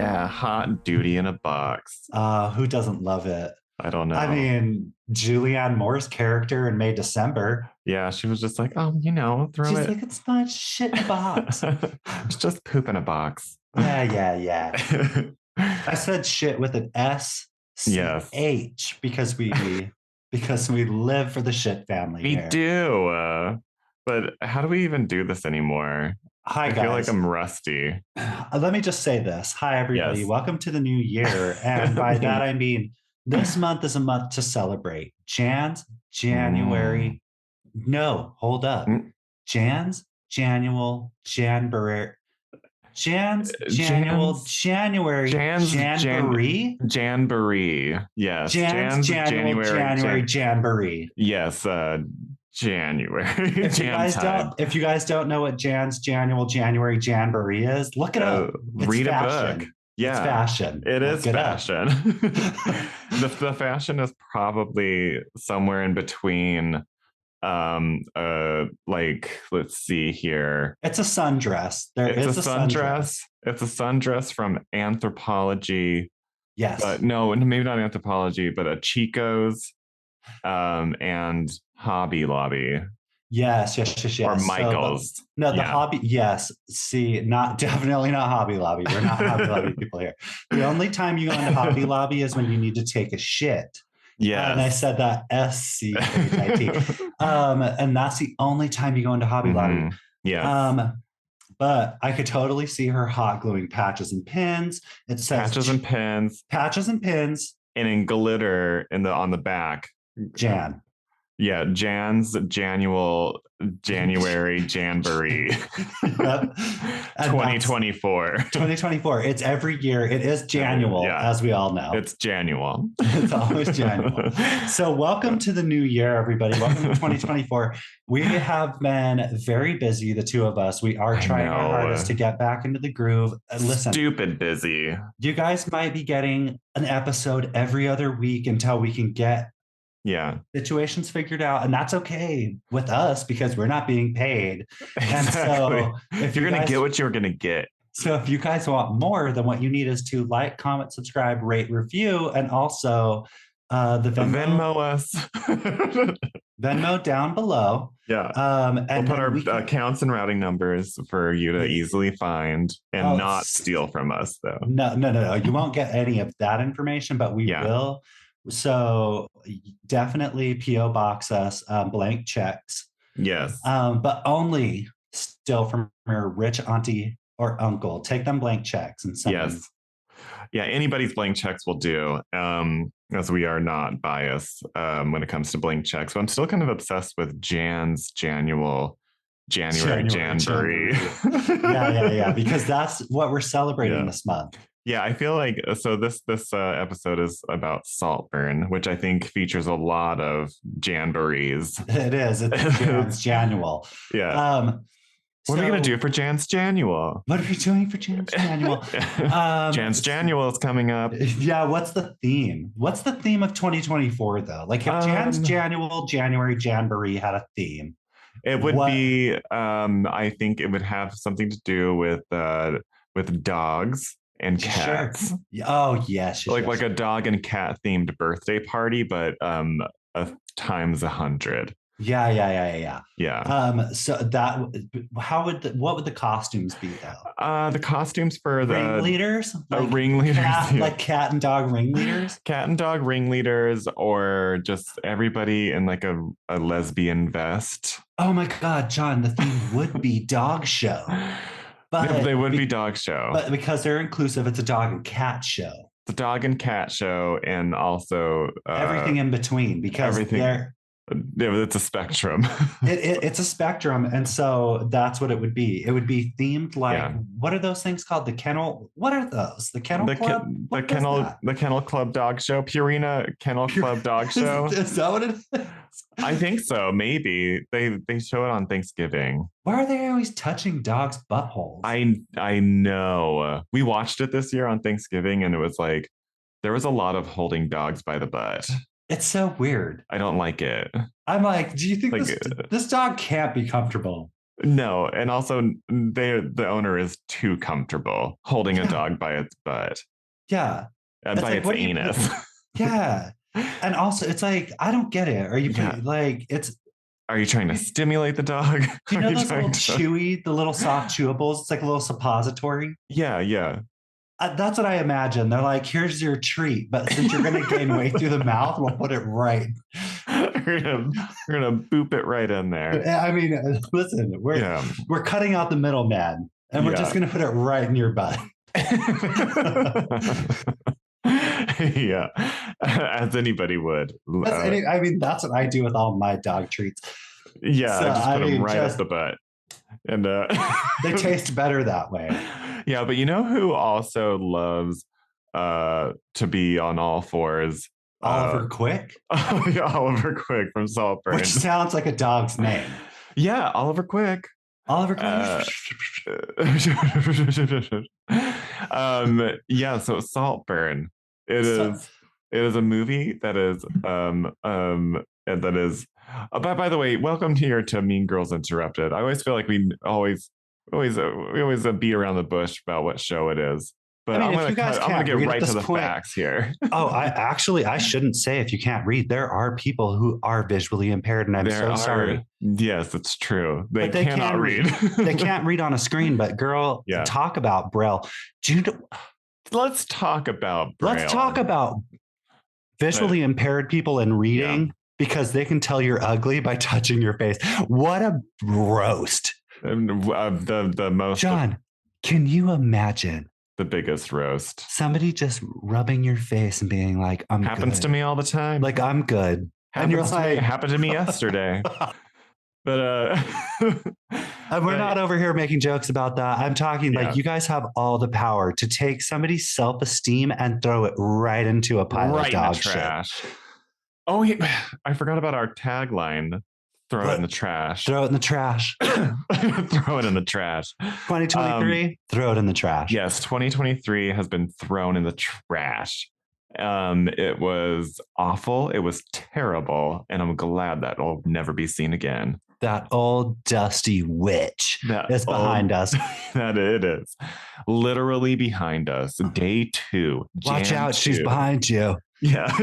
Yeah, hot duty in a box. Who doesn't love it? I don't know. I mean, Julianne Moore's character in May December. Yeah, she was just like, oh, throw She's it. like, it's not shit in a box. It's just poop in a box. Yeah. I said shit with an S C Yes. H because we live for the shit family. We here. do. But how do we even do this anymore? Hi, I guys. feel like I'm rusty. Let me just say this. Hi, everybody. Yes. Welcome to the new year. And by that, I mean, this month is a month to celebrate. January. No, hold up. Jan's, Janual, Janbury. Jan's, Janual, January, Janbury. Janbury. Yes. Jan's, January, Janbury. Yes. January. If you guys don't know what Jan's, January, Janbury is, look it up. Read a book. Yeah, it's fashion. It is fashion. The fashion is probably somewhere in between. Let's see here. It's a sundress. It's a sundress. It's a sundress from Anthropology. Yes. But no, maybe not Anthropology, but a Chico's, and Hobby Lobby. Yes. Or Michael's. The Hobby. Yes. See, definitely not Hobby Lobby. We're not Hobby Lobby people here. The only time you go into Hobby Lobby is when you need to take a shit. Yeah. And I said that SCHIT. And that's the only time you go into Hobby Lobby. Yeah. But I could totally see her hot gluing patches and pins. It says patches and pins, and in glitter on the back. Jan. Yeah, Jan's January Janbury. 2024. 2024. It's every year. It is Janual, as we all know. It's Janual. It's always Janual. So welcome to the new year, everybody. Welcome to 2024. We have been very busy, the two of us. We are trying our hardest to get back into the groove. Listen. Stupid busy. You guys might be getting an episode every other week until we can get situations figured out, and that's okay with us because we're not being paid. And so if you're gonna get what you're gonna get. So if you guys want more, then what you need is to like, comment, subscribe, rate, review, and also the Venmo us. Venmo down below. Yeah. And we'll put our accounts and routing numbers for you to easily find and not steal from us, though. No. You won't get any of that information, but we will. So definitely PO box us blank checks. Yes. But only still from your rich auntie or uncle. Take them blank checks and send them. Yeah, anybody's blank checks will do. As we are not biased when it comes to blank checks. So I'm still kind of obsessed with Jan's January Janbury. Yeah. Because that's what we're celebrating this month. Yeah, I feel like this episode is about Saltburn, which I think features a lot of Janburys. It is. It's Jan's Janual. Yeah. What are we going to do for Jan's Janual? What are we doing for Jan's Janual? Jan's Janual is coming up. Yeah, what's the theme? What's the theme of 2024, though? Like if Jan's Janual, January, Janbury had a theme. It would be, I think it would have something to do with dogs and cats. Sure. Oh, yes. Like a dog and cat themed birthday party, but times 100. Yeah. So what would the costumes be though? The costumes for the ringleaders, ringleaders, cat and dog ringleaders, or just everybody in like a lesbian vest. Oh my God, John! The theme would be dog show, but they would be dog show. But because they're inclusive, it's a dog and cat show. It's a dog and cat show, and also everything in between because they're. It's a spectrum. It's a spectrum, and so that's what it would be. It would be themed like what are those things called? The kennel. What are those? The kennel club. The kennel club dog show. Purina Kennel Club dog show. Is that what it is? I think so. Maybe they show it on Thanksgiving. Why are they always touching dogs' buttholes? I know. We watched it this year on Thanksgiving, and it was like there was a lot of holding dogs by the butt. It's so weird. I don't like it. I'm like, do you think this dog can't be comfortable? No, and also the owner is too comfortable holding a dog by its butt. Yeah. And by its anus. Yeah. And also it's like, I don't get it. Are you like it's Are you trying to stimulate the dog? Do you know those little chewy, the little soft chewables? It's like a little suppository. Yeah, yeah. That's what I imagine. They're like, here's your treat, but since you're going to gain weight through the mouth, we'll put it right. We're gonna boop it right in there. I mean, listen, we're cutting out the middleman, and we're just going to put it right in your butt. Yeah, as anybody would. I mean, that's what I do with all my dog treats. Yeah, so, just put them right up the butt, and they taste better that way. Yeah, but you know who also loves to be on all fours? Oliver Quick? Oliver Quick from Saltburn. Which sounds like a dog's name. Yeah, Oliver Quick. Oliver Quick. Yeah, so Saltburn. It is a movie that is and that is by the way, welcome here to Mean Girls Interrupted. I always feel like we always beat around the bush about what show it is. But I mean, I'm gonna get right to the facts here. I shouldn't say if you can't read. There are people who are visually impaired, and I'm so sorry. Yes, it's true. They cannot read. They can't read on a screen. But girl, talk about Braille. Let's talk about Braille. Let's talk about visually impaired people and reading because they can tell you're ugly by touching your face. What a roast! The most. John, can you imagine? The biggest roast. Somebody just rubbing your face and being like, I'm Happens good. To me all the time. Like, I'm good. Happened to me yesterday. But and we're not over here making jokes about that. I'm talking like you guys have all the power to take somebody's self-esteem and throw it right into a pile of dog trash. Shit. Oh, I forgot about our tagline. Throw it in the trash. Throw it in the trash. Throw it in the trash. 2023, throw it in the trash. Yes, 2023 has been thrown in the trash. It was awful. It was terrible. And I'm glad that will never be seen again. That old dusty witch is behind us. That it is. Literally behind us. Day 2. Watch out. 2. She's behind you. Yeah.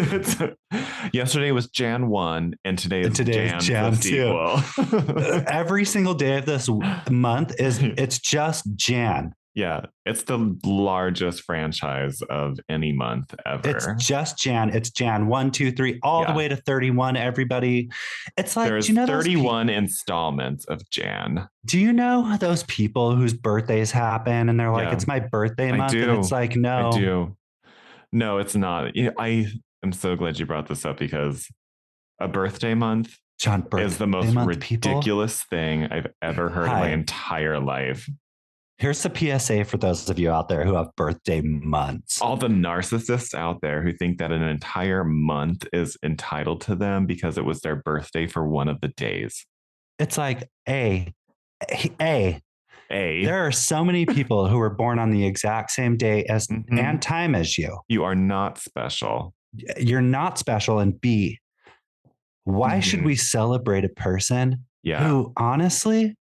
Yesterday was Jan 1 and today is Jan 2. Every single day of this month it's just Jan. Yeah, it's the largest franchise of any month ever. It's just Jan. It's Jan 1, 2, 3, all the way to 31. Everybody, it's like there's 31 installments of Jan. Do you know those people whose birthdays happen and they're like, "It's my birthday month," and it's like, no, I do. No, it's not. I am so glad you brought this up because a birthday month, John, is the most ridiculous thing I've ever heard in my entire life. Here's the PSA for those of you out there who have birthday months. All the narcissists out there who think that an entire month is entitled to them because it was their birthday for one of the days. It's like, there are so many people who were born on the exact same day as and time as you. You are not special. You're not special. And B, why should we celebrate a person who honestly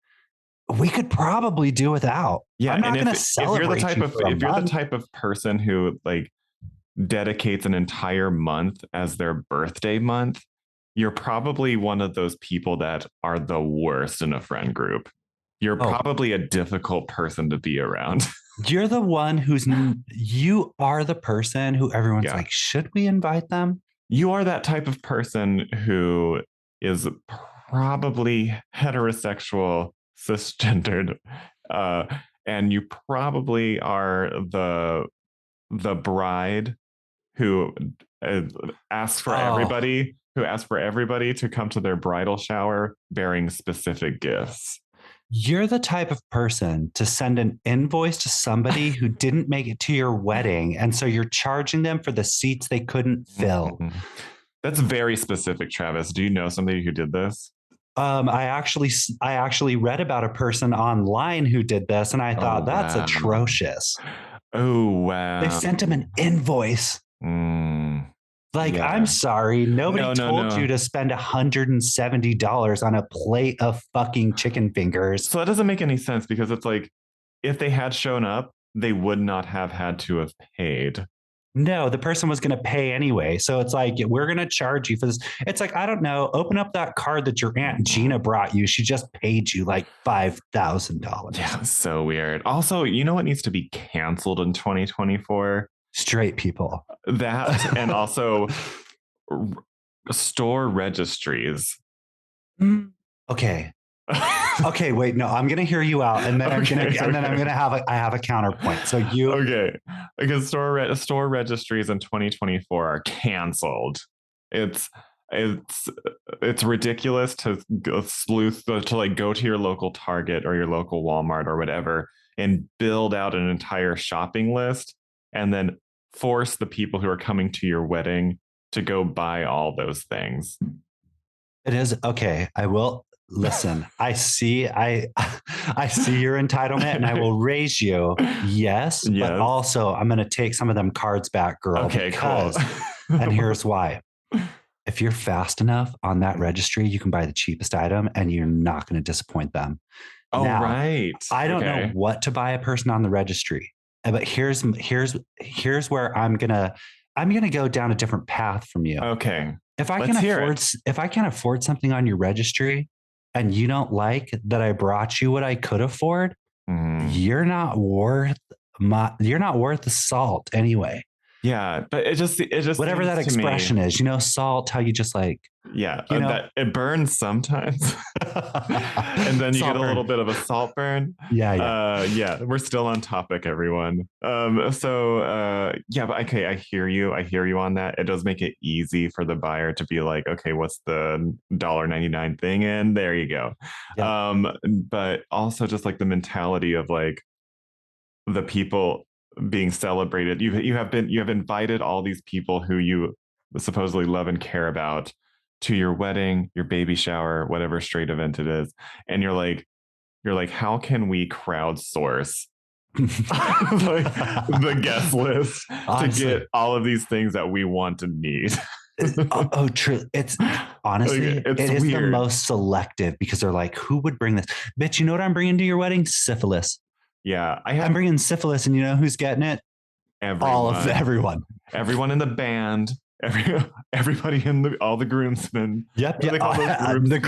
we could probably do without? Yeah, I'm not going to celebrate. If you're the type of person who like dedicates an entire month as their birthday month, you're probably one of those people that are the worst in a friend group. You're probably a difficult person to be around. You're the one you are the person who everyone's like, should we invite them? You are that type of person who is probably heterosexual, cisgendered, and you probably are the bride who asks for everybody to come to their bridal shower bearing specific gifts. You're the type of person to send an invoice to somebody who didn't make it to your wedding, and so you're charging them for the seats they couldn't fill. That's very specific, Travis. Do you know somebody who did this? I actually read about a person online who did this, and I thought that's atrocious. Oh, wow. They sent him an invoice. Like, I'm sorry. Nobody told No. you to spend $170 on a plate of fucking chicken fingers. So that doesn't make any sense because it's like, if they had shown up, they would not have had to have paid. No, the person was going to pay anyway. So it's like, we're going to charge you for this. It's like, I don't know, open up that card that your Aunt Gina brought you. She just paid you like $5,000. Yeah, so weird. Also, you know what needs to be canceled in 2024? Straight people. That, and also store registries. Okay. Okay, wait, no, I'm gonna hear you out, and then I'm gonna have a counterpoint. So you because store registries in 2024 are canceled. It's ridiculous to like go to your local Target or your local Walmart or whatever and build out an entire shopping list and then force the people who are coming to your wedding to go buy all those things. It is okay. I will listen. I see your entitlement, and I will raise you. Yes. But also I'm going to take some of them cards back, girl. Okay, cool. And here's why. If you're fast enough on that registry, you can buy the cheapest item, and you're not going to disappoint them. Oh, now, right. I don't know what to buy a person on the registry, but here's where I'm gonna go down a different path from you. Okay. If I can afford something on your registry, and you don't like that I brought you what I could afford, you're not worth the salt anyway. Yeah, but it just whatever that expression is, salt, how you just like, that it burns sometimes, and then you get a little bit of a salt burn. Yeah. We're still on topic, everyone. But okay, I hear you on that. It does make it easy for the buyer to be like, okay, what's the $1.99 thing in? There you go. But also just like the mentality of like the people being celebrated. You have invited all these people who you supposedly love and care about to your wedding, your baby shower, whatever straight event it is, and you're like, how can we crowdsource like the guest list honestly, to get all of these things that we want and need? True. It's honestly, like, it is the most selective, because they're like, who would bring this? Bitch, you know what I'm bringing to your wedding? Syphilis. Yeah, I'm bringing syphilis, and you know who's getting it? Everyone in the band, everybody all the groomsmen. Yep. The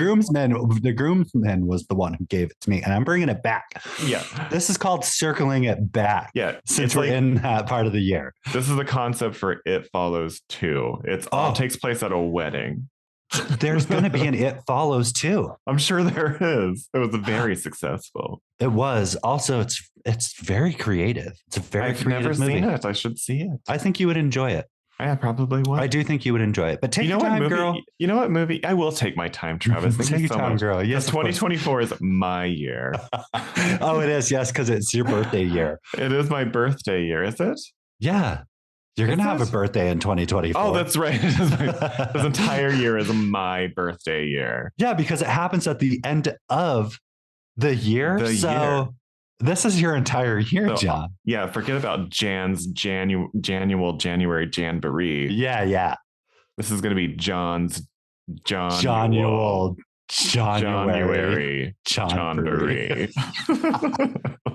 groomsman was the one who gave it to me, and I'm bringing it back. Yeah, this is called circling it back. Yeah, since we're in that part of the year. This is the concept for It Follows 2. It takes place at a wedding. There's going to be an It Follows too. I'm sure there is. It was very successful. It was. Also, it's very creative. It's a very creative movie. I've never seen it. I should see it. I think you would enjoy it. I probably would. I do think you would enjoy it. But take your time, girl. You know what movie? I will take my time, Travis. Take your time, girl. Yes, 2024 is my year. Oh, it is. Yes, because it's your birthday year. It is my birthday year. Is it? Yeah. You're going to have a birthday in 2024. Oh, that's right. This entire year is my birthday year. Yeah, because it happens at the end of the year. This is your entire year, John. Yeah, forget about January Janbury. Yeah. This is going to be John's January.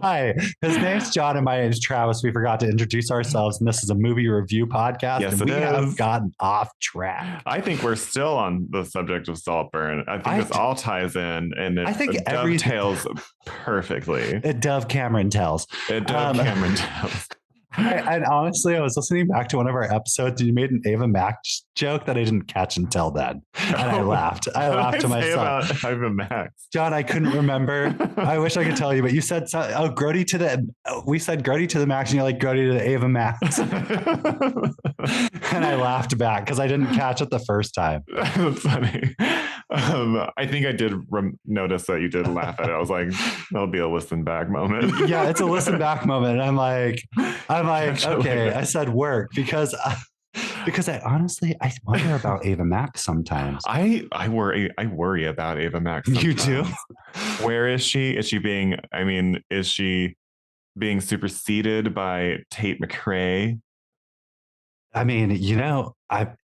Hi, his name's John and my name's Travis. We forgot to introduce ourselves, and this is a movie review podcast. Yes, and we have gotten off track. I think we're still on the subject of Saltburn. I think this all ties in, and it dovetails perfectly. It Cameron tells. Cameron tells. And honestly, I was listening back to one of our episodes, and you made an Ava Max joke that I didn't catch until then. And I laughed. I laughed to myself. About Ava Max? John, I couldn't remember. I wish I could tell you, but you said, we said Grody to the max, and you're like, Grody to the Ava Max. And I laughed back because I didn't catch it the first time. That's funny. I think I did notice that you did laugh at it. I was like, that'll be a listen back moment. Yeah, it's a listen back moment. And I'm like, okay, I said work because I honestly wonder about Ava Max sometimes. I worry about Ava Max sometimes. You do? Where is she? Is she being superseded by Tate McRae? I mean,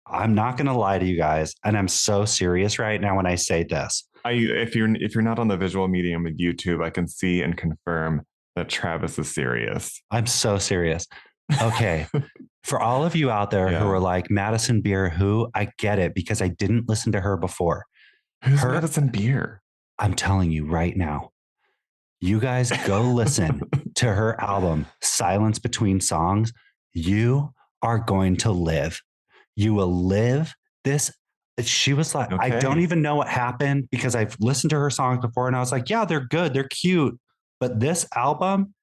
I'm not going to lie to you guys, and I'm so serious right now when I say this. If you're not on the visual medium of YouTube, I can see and confirm that Travis is serious. I'm so serious. Okay. For all of you out there who are like, Madison Beer, who? I get it because I didn't listen to her before. Who's Madison Beer? I'm telling you right now. You guys go listen to her album, Silence Between Songs. You are going to live. You will live this. She was like, I don't even know what happened because I've listened to her songs before and I was like, yeah, they're good. They're cute. But this album,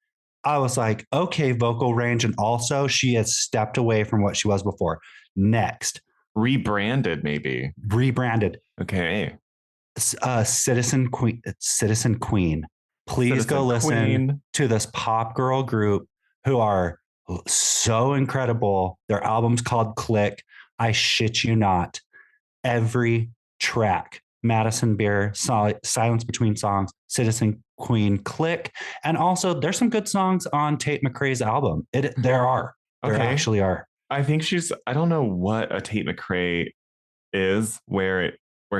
I was like, okay, vocal range. And also, she has stepped away from what she was before. Next. Rebranded, maybe. Rebranded. Okay. Citizen Queen. Please go listen to this pop girl group who are so incredible. Their album's called Click. I shit you not. Every track, Madison Beer, Silence Between Songs, Citizen Queen, Click. And also there's some good songs on Tate McRae's album. There actually are. I think I don't know what a Tate McRae is, where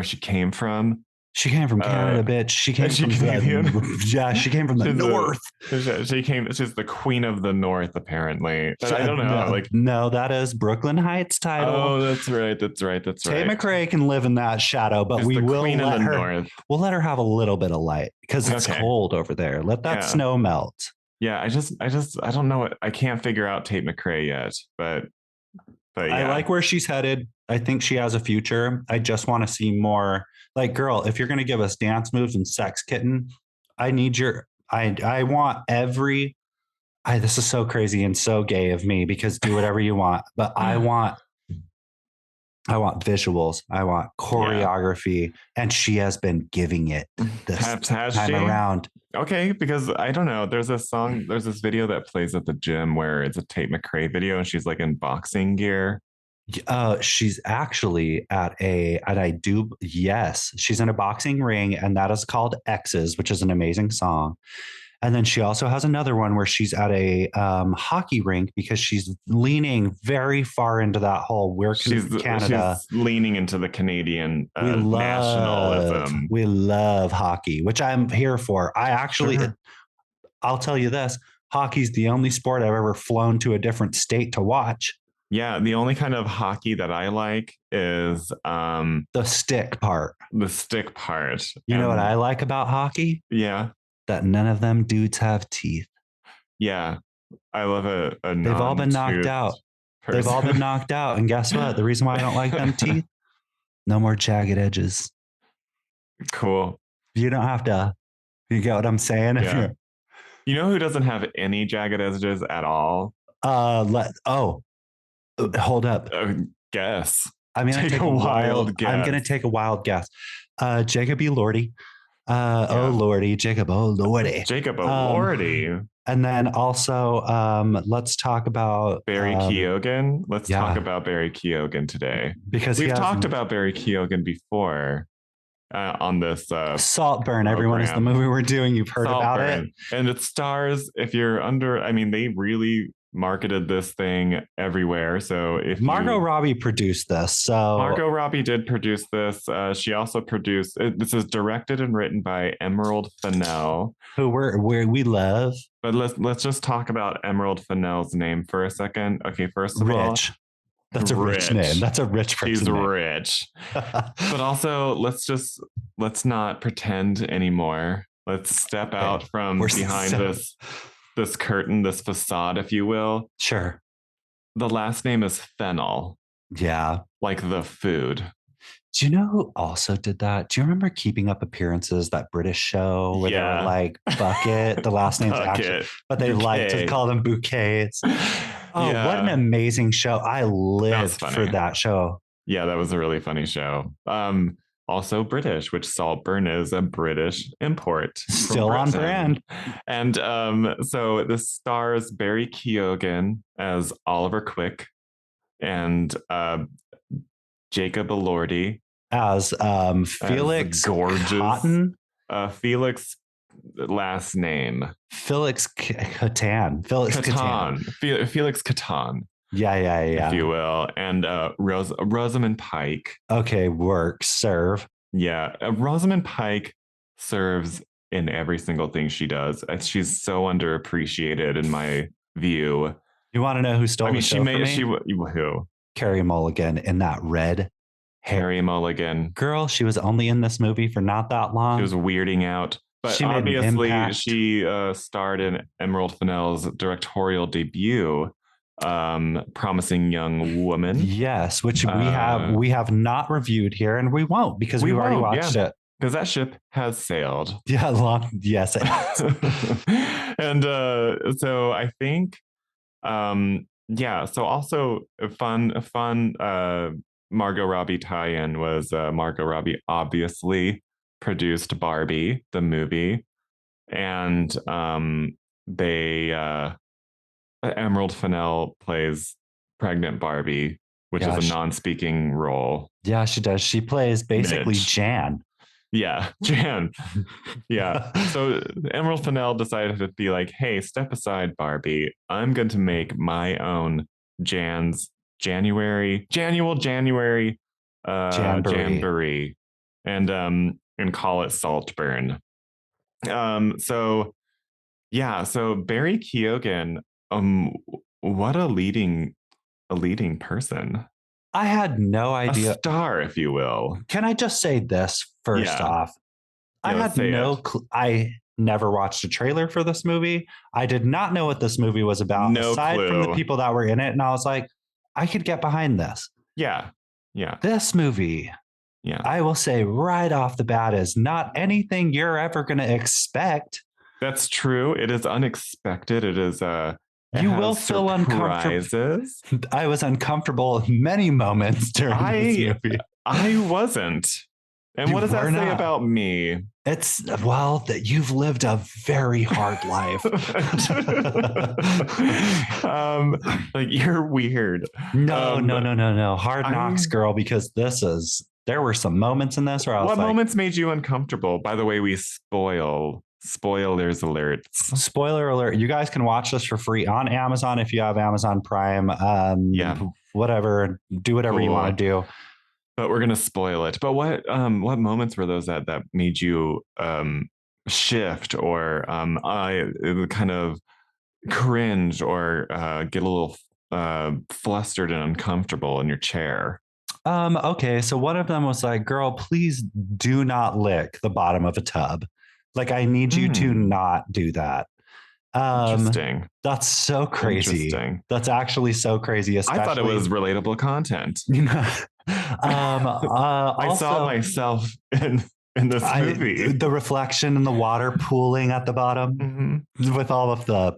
she came from. She came from Canada, bitch. She came from she came from the north. She's the queen of the north, apparently. But I don't know. No, that is Brooklyn Heights title. Oh, that's right. Tate McRae can live in that shadow, but we will let her. North. We'll let her have a little bit of light because it's cold over there. Let that snow melt. Yeah, I don't know. I can't figure out Tate McRae yet, but yeah. I like where she's headed. I think she has a future. I just want to see more. Like, girl, if you're going to give us dance moves and Sex Kitten, I need I want every, this is so crazy and so gay of me because do whatever you want, but I want visuals. I want choreography, and she has been giving it this time around. Okay, because I don't know. There's this video that plays at the gym where it's a Tate McRae video, and she's like in boxing gear. She's actually she's in a boxing ring, and that is called X's, which is an amazing song. And then she also has another one where she's at a hockey rink because she's leaning very far into that whole Canada. She's leaning into the Canadian nationalism. We love hockey, which I'm here for. I'll tell you this, hockey's the only sport I've ever flown to a different state to watch. Yeah, the only kind of hockey that I like is the stick part. The stick part. You know what I like about hockey? Yeah. That none of them dudes have teeth. Yeah. I love a They've all been knocked out. Person. They've all been knocked out. And guess what? The reason why I don't like them teeth? No more jagged edges. Cool. You don't have to. You get what I'm saying? Yeah. You know who doesn't have any jagged edges at all? Hold up. Guess. I'm going to take a wild guess. I'm going to take a wild guess. Jacob E. Lordy. Oh Lordy, Jacob. Oh Lordy. Jacob O. Lordy. And then also, let's talk about Barry Keoghan. Let's talk about Barry Keoghan today. Because we've talked about Barry Keoghan before on this Saltburn. Everyone is the movie we're doing. You've heard about it. And it stars, if you're under, I mean, they really marketed this thing everywhere. So if Margot Robbie produced this, so Margot Robbie did produce this. She also produced. This is directed and written by Emerald Fennell, who we love. But let's just talk about Emerald Fennell's name for a second. Okay, first of all, that's a rich name. That's a rich person. She's rich. But also, let's not pretend anymore. Let's step out from behind this curtain, this facade, if you will. Sure. The last name is Fennell. Yeah. Like the food. Do you know who also did that? Do you remember Keeping Up Appearances, that British show where they were like Bucket? The last name's actually, but they like to call them bouquets. Oh, what an amazing show. I lived for that show. Yeah, that was a really funny show. Also British, which Saltburn is a British import. Still on brand. And so this stars Barry Keoghan as Oliver Quick and Jacob Elordi as Felix gorgeous Cotton. Felix last name. Felix Catan. Felix Catan. Felix Catan. if you will, and Rosamund Pike. Okay, work, serve. Yeah, Rosamund Pike serves in every single thing she does. She's so underappreciated in my view. You want to know who stole the show for me? Who? Carrie Mulligan in that red hair. Carrie Mulligan. Girl, she was only in this movie for not that long. She was weirding out. But she obviously, she starred in Emerald Fennell's directorial debut, Promising Young Woman. Yes, which we have not reviewed here, and we won't because we've already watched it. Because that ship has sailed. Yeah, yes, it has. And so I think, so also a fun Margot Robbie tie-in was Margot Robbie obviously produced Barbie, the movie, and Emerald Fennell plays pregnant Barbie, which is a non-speaking role. Yeah, she does. She plays basically Jan. Yeah, Jan. Yeah. So Emerald Fennell decided to be like, hey, step aside, Barbie. I'm going to make my own January Jamboree and call it Saltburn. So Barry Keoghan, what a leading person. I had no idea. A star, if you will. Can I just say this first off? I had I never watched a trailer for this movie. I did not know what this movie was about, aside from the people that were in it. And I was like, I could get behind this. Yeah. Yeah. This movie, I will say right off the bat, is not anything you're ever going to expect. That's true. It is unexpected. It is you will feel uncomfortable. I was uncomfortable many moments during this movie. I wasn't. And what does that say about me? It's that you've lived a very hard life. Like you're weird. No. Hard Knocks, girl, because there were some moments in this where I was what moments made you uncomfortable? By the way, we spoilers alerts. Spoiler alert. You guys can watch this for free on Amazon if you have Amazon Prime. Whatever. Do whatever you want to do. But we're gonna spoil it. But what moments were those that made you shift or kind of cringe or get a little flustered and uncomfortable in your chair? Okay, so one of them was like, girl, please do not lick the bottom of a tub. Like, I need you to not do that. Interesting. That's so crazy. That's actually so crazy. I thought it was relatable content. I saw myself in this movie. The reflection in the water pooling at the bottom with all of the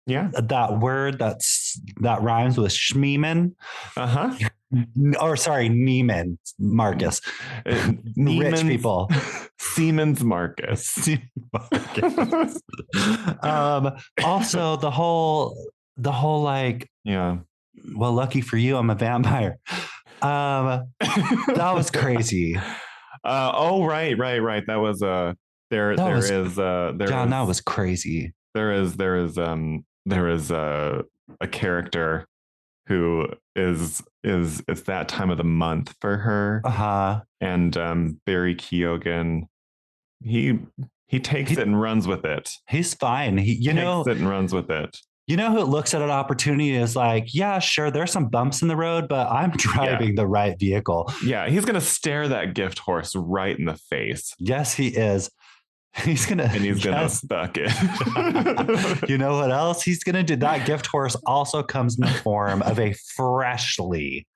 that word that rhymes with Schmeeman. Or sorry, Neiman Marcus. Rich people. Siemens Marcus. Also the whole like, well, lucky for you, I'm a vampire. That was crazy. Right. That was John, that was crazy. There is a character who is it's that time of the month for her. And Barry Keoghan, he takes it and runs with it. He's fine. He takes it and runs with it. You know who looks at an opportunity is like, yeah, sure, there's some bumps in the road, but I'm driving the right vehicle. Yeah, he's gonna stare that gift horse right in the face. Yes, he is. He's gonna stuck it. You know what else he's gonna do? That gift horse also comes in the form of a freshly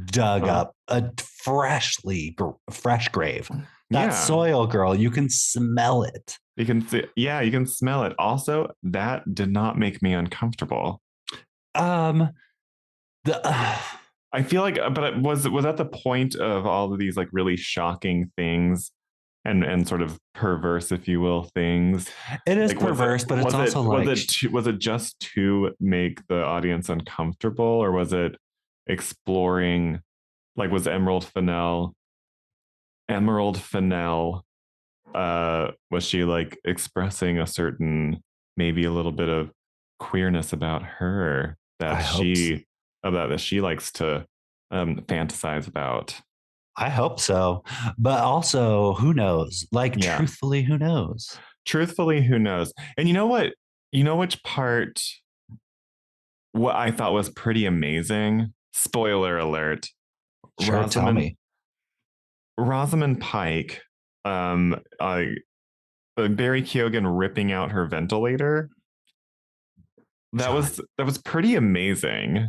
dug up, a fresh grave. That soil, girl, you can smell it. You can see, you can smell it. Also, that did not make me uncomfortable. I feel like, but was that the point of all of these like really shocking things? And sort of perverse, if you will, things. It is like, perverse, but it's also like... Was it just to make the audience uncomfortable, or was it exploring, like, was Emerald Fennell, was she like expressing a certain, maybe a little bit of queerness about her that she likes to fantasize about. I hope so. But also, who knows? Like, truthfully, who knows? Truthfully, who knows? And you know what? You know which part what I thought was pretty amazing? Spoiler alert. Sure, tell me. Rosamund Pike, Barry Keoghan ripping out her ventilator. That was pretty amazing.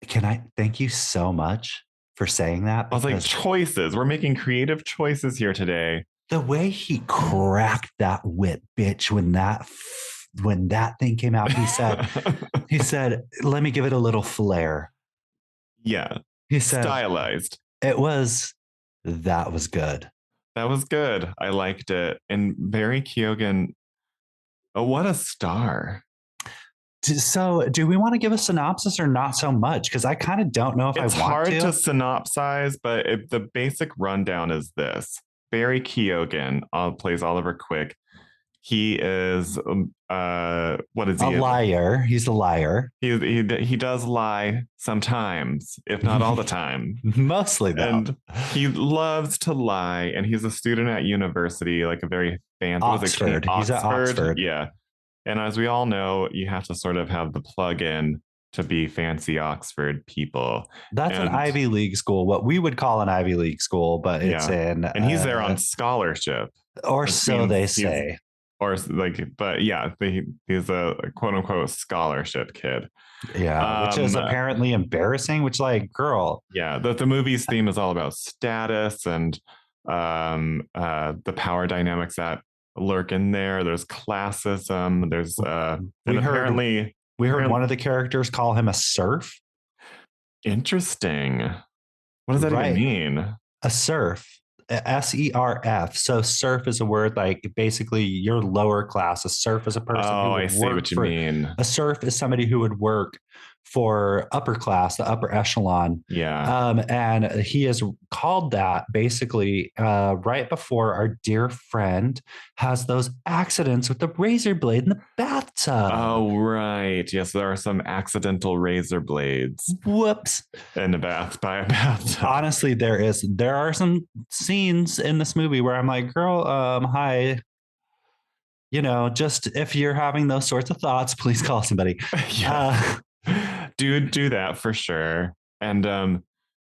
Can I thank you so much for saying that? I was like, choices. We're making creative choices here today. The way he cracked that whip, bitch, when that thing came out, he said, let me give it a little flair. Yeah. He said stylized. That was good. That was good. I liked it. And Barry Keoghan, what a star. So, do we want to give a synopsis or not so much? Because I kind of don't know if I want to. It's hard to synopsize, but the basic rundown is this. Barry Keoghan plays Oliver Quick. He is, what is he? A liar. He's a liar. He does lie sometimes, if not all the time. Mostly, though. And he loves to lie, and he's a student at university, like a very fancy Oxford. He's at Oxford. Yeah. And as we all know, you have to sort of have the plug-in to be fancy Oxford people. That's an Ivy League school, what we would call an Ivy League school, but it's in... And he's there on scholarship. Or so they say. But yeah, he's a quote-unquote scholarship kid. Yeah, which is apparently embarrassing, which like, girl. Yeah, the movie's theme is all about status and the power dynamics that lurk in there. There's classism. There's we heard one of the characters call him a serf. Interesting. What does that even mean? A serf. SERF. So serf is a word like basically you're lower class. A serf is a person who would I see what you mean. A serf is somebody who would work for upper class, the upper echelon. Yeah. And he is called that basically right before our dear friend has those accidents with the razor blade in the bathtub. Oh, right. Yes, there are some accidental razor blades. Whoops. In the by a bathtub. Honestly, there are some scenes in this movie where I'm like, girl, hi. You know, just if you're having those sorts of thoughts, please call somebody. Yeah. Do that for sure. And so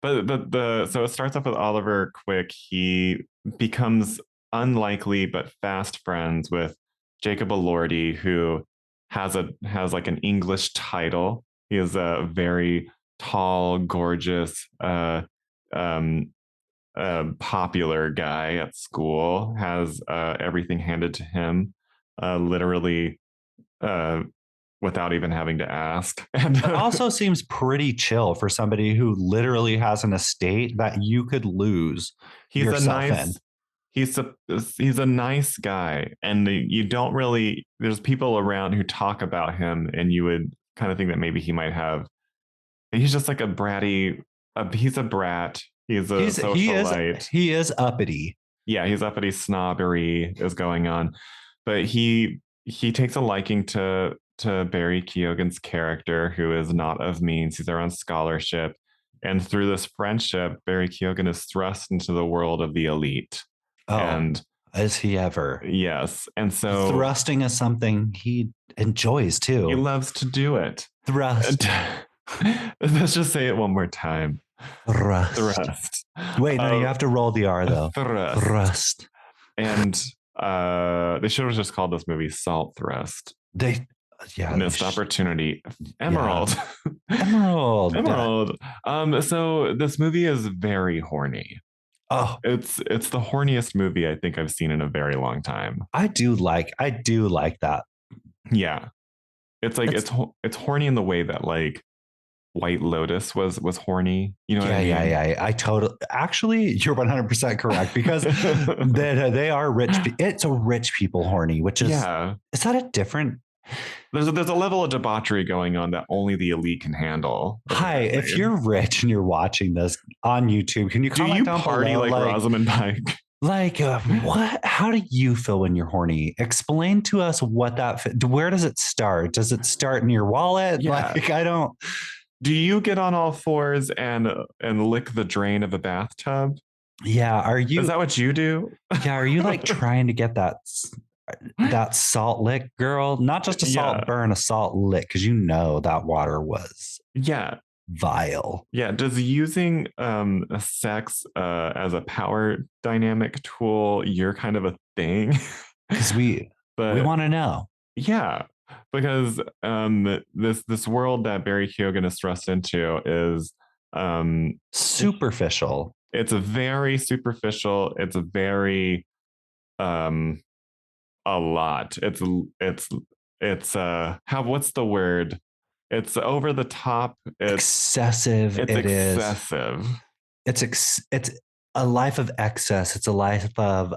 it starts off with Oliver Quick. He becomes unlikely but fast friends with Jacob Elordi, who has like an English title. He is a very tall, gorgeous, popular guy at school. Has everything handed to him, literally. Without even having to ask. And it also seems pretty chill for somebody who literally has an estate that you could lose. He's a nice guy, and you don't really. There's people around who talk about him, and you would kind of think that maybe he might have. He's just like a bratty. He's a brat. He's a socialite. He is uppity. Yeah, he's uppity. Snobbery is going on, but he takes a liking to Barry Keoghan's character, who is not of means. He's there on scholarship. And through this friendship, Barry Keoghan is thrust into the world of the elite. Oh, and is he ever? Yes. And so thrusting is something he enjoys too. He loves to do it. Thrust. Let's just say it one more time. Thrust. Wait, no, you have to roll the R though. Thrust. And they should have just called this movie Salt Thrust. Missed opportunity. Emerald. Yeah. Emerald. So this movie is very horny. Oh, it's the horniest movie I think I've seen in a very long time. I do like that. Yeah. It's like it's horny in the way that like White Lotus was horny. You know what I mean? Yeah. I totally. Actually, you're 100% correct because they are rich. It's a rich people horny, which is Is that a different? There's a level of debauchery going on that only the elite can handle. Hi, if you're rich and you're watching this on YouTube, can you comment down below? Do you party like Rosamund Pike? Like what? How do you feel when you're horny? Explain to us what that. Where does it start? Does it start in your wallet? Yeah. Like I don't. Do you get on all fours and lick the drain of a bathtub? Yeah. Is that what you do? Yeah. Are you like trying to get that salt lick, girl? Not just a salt burn, a salt lick, because you know that water was vile. Yeah. Does using sex as a power dynamic tool, you're kind of a thing? Because we want to know. Yeah. Because this world that Barry Keoghan is thrust into is superficial. It's a very superficial, it's a very a lot. It's how what's the word? It's over the top. It's excessive. It's excessive. It's a life of excess. It's a life of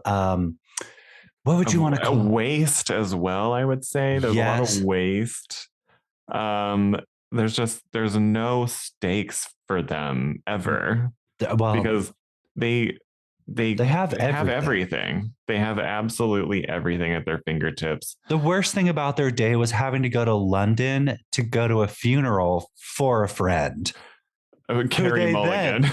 what would you want to call waste as well? I would say there's a lot of waste. There's no stakes for them ever. Well, because they have everything. They have absolutely everything at their fingertips. The worst thing about their day was having to go to London to go to a funeral for a friend. Carrie Mulligan.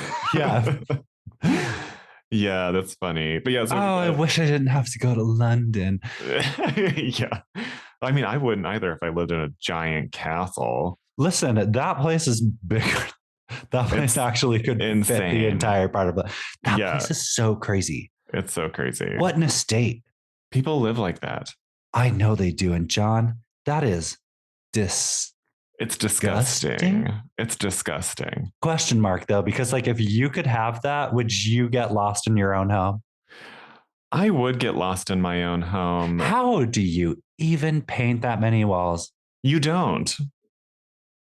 Yeah, that's funny. But yeah, I wish I didn't have to go to London. Yeah. I mean, I wouldn't either if I lived in a giant castle. Listen, that place is bigger. That place actually could fit the entire part of it. That place is so crazy. It's so crazy. What an estate. People live like that. I know they do. And John, that is it's disgusting. It's disgusting. Question mark though, because like if you could have that, would you get lost in your own home? I would get lost in my own home. How do you even paint that many walls? You don't.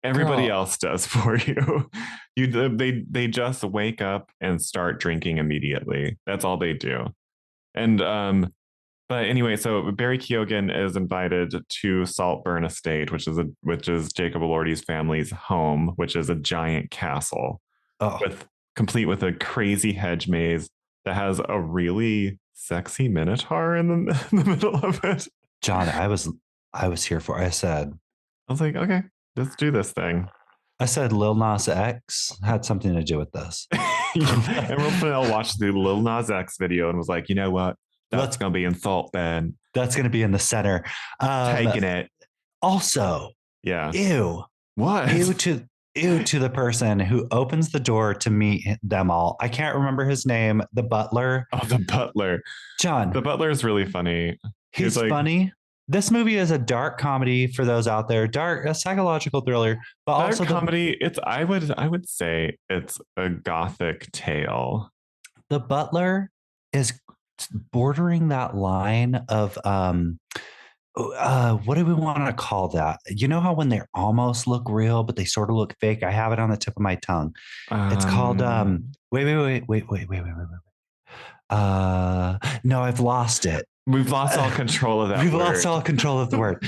Everybody else does for you. They just wake up and start drinking immediately. That's all they do. And but anyway, so Barry Keoghan is invited to Saltburn Estate, which is Jacob Elordi's family's home, which is a giant castle complete with a crazy hedge maze that has a really sexy minotaur in the middle of it. John, I was here for. I was like, okay, let's do this thing. I said Lil Nas X had something to do with this. Everyone watched the Lil Nas X video and was like, you know what? That's going to be in Saltburn. That's going to be in the center. Taking it. Also, ew. What? Ew to the person who opens the door to meet them all. I can't remember his name. The butler. Oh, the butler. John. The butler is really funny. He's funny. This movie is a dark comedy for those out there. A psychological thriller, but dark also comedy. I would say it's a gothic tale. The butler is bordering that line of what do we want to call that? You know how when they almost look real, but they sort of look fake? I have it on the tip of my tongue. It's called wait. No, I've lost it. We've lost all control of that. We've lost all control of the word.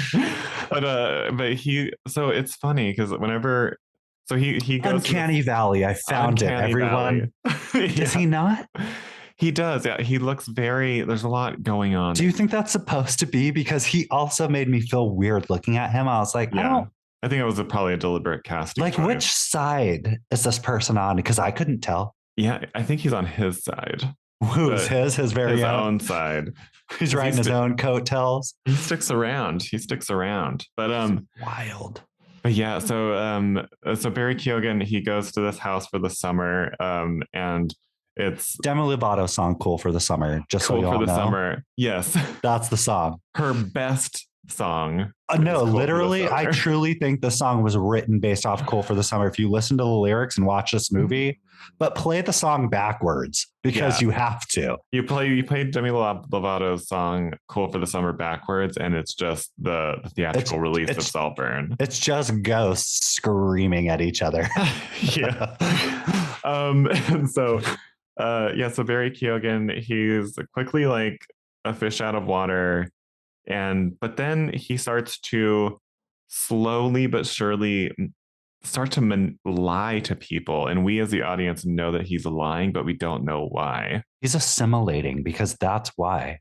So it's funny because whenever he goes Uncanny Valley. I found it. Everyone. Does he not? He does. Yeah. He looks there's a lot going on. Do you think that's supposed to be? Because he also made me feel weird looking at him. I was like, I think it was probably a deliberate casting. Like, choice. Which side is this person on? Because I couldn't tell. Yeah. I think he's on his side. Who's his very own side. He's riding his own coattails. He sticks around. But wild. But yeah, so Barry Keoghan, he goes to this house for the summer, and it's Demi Lovato song "Cool for the Summer." Just cool so you for all the know. summer. Yes, that's the song. Her best song. No, literally, I truly think the song was written based off "Cool for the Summer." If you listen to the lyrics and watch this movie, but play the song backwards because you have to. You play Demi Lovato's song "Cool for the Summer" backwards, and it's just the theatrical release of Saltburn. It's just ghosts screaming at each other. Yeah. And so Barry Keoghan, he's quickly like a fish out of water. But then he starts to slowly but surely start to lie to people. And we as the audience know that he's lying, but we don't know why. He's assimilating because that's why.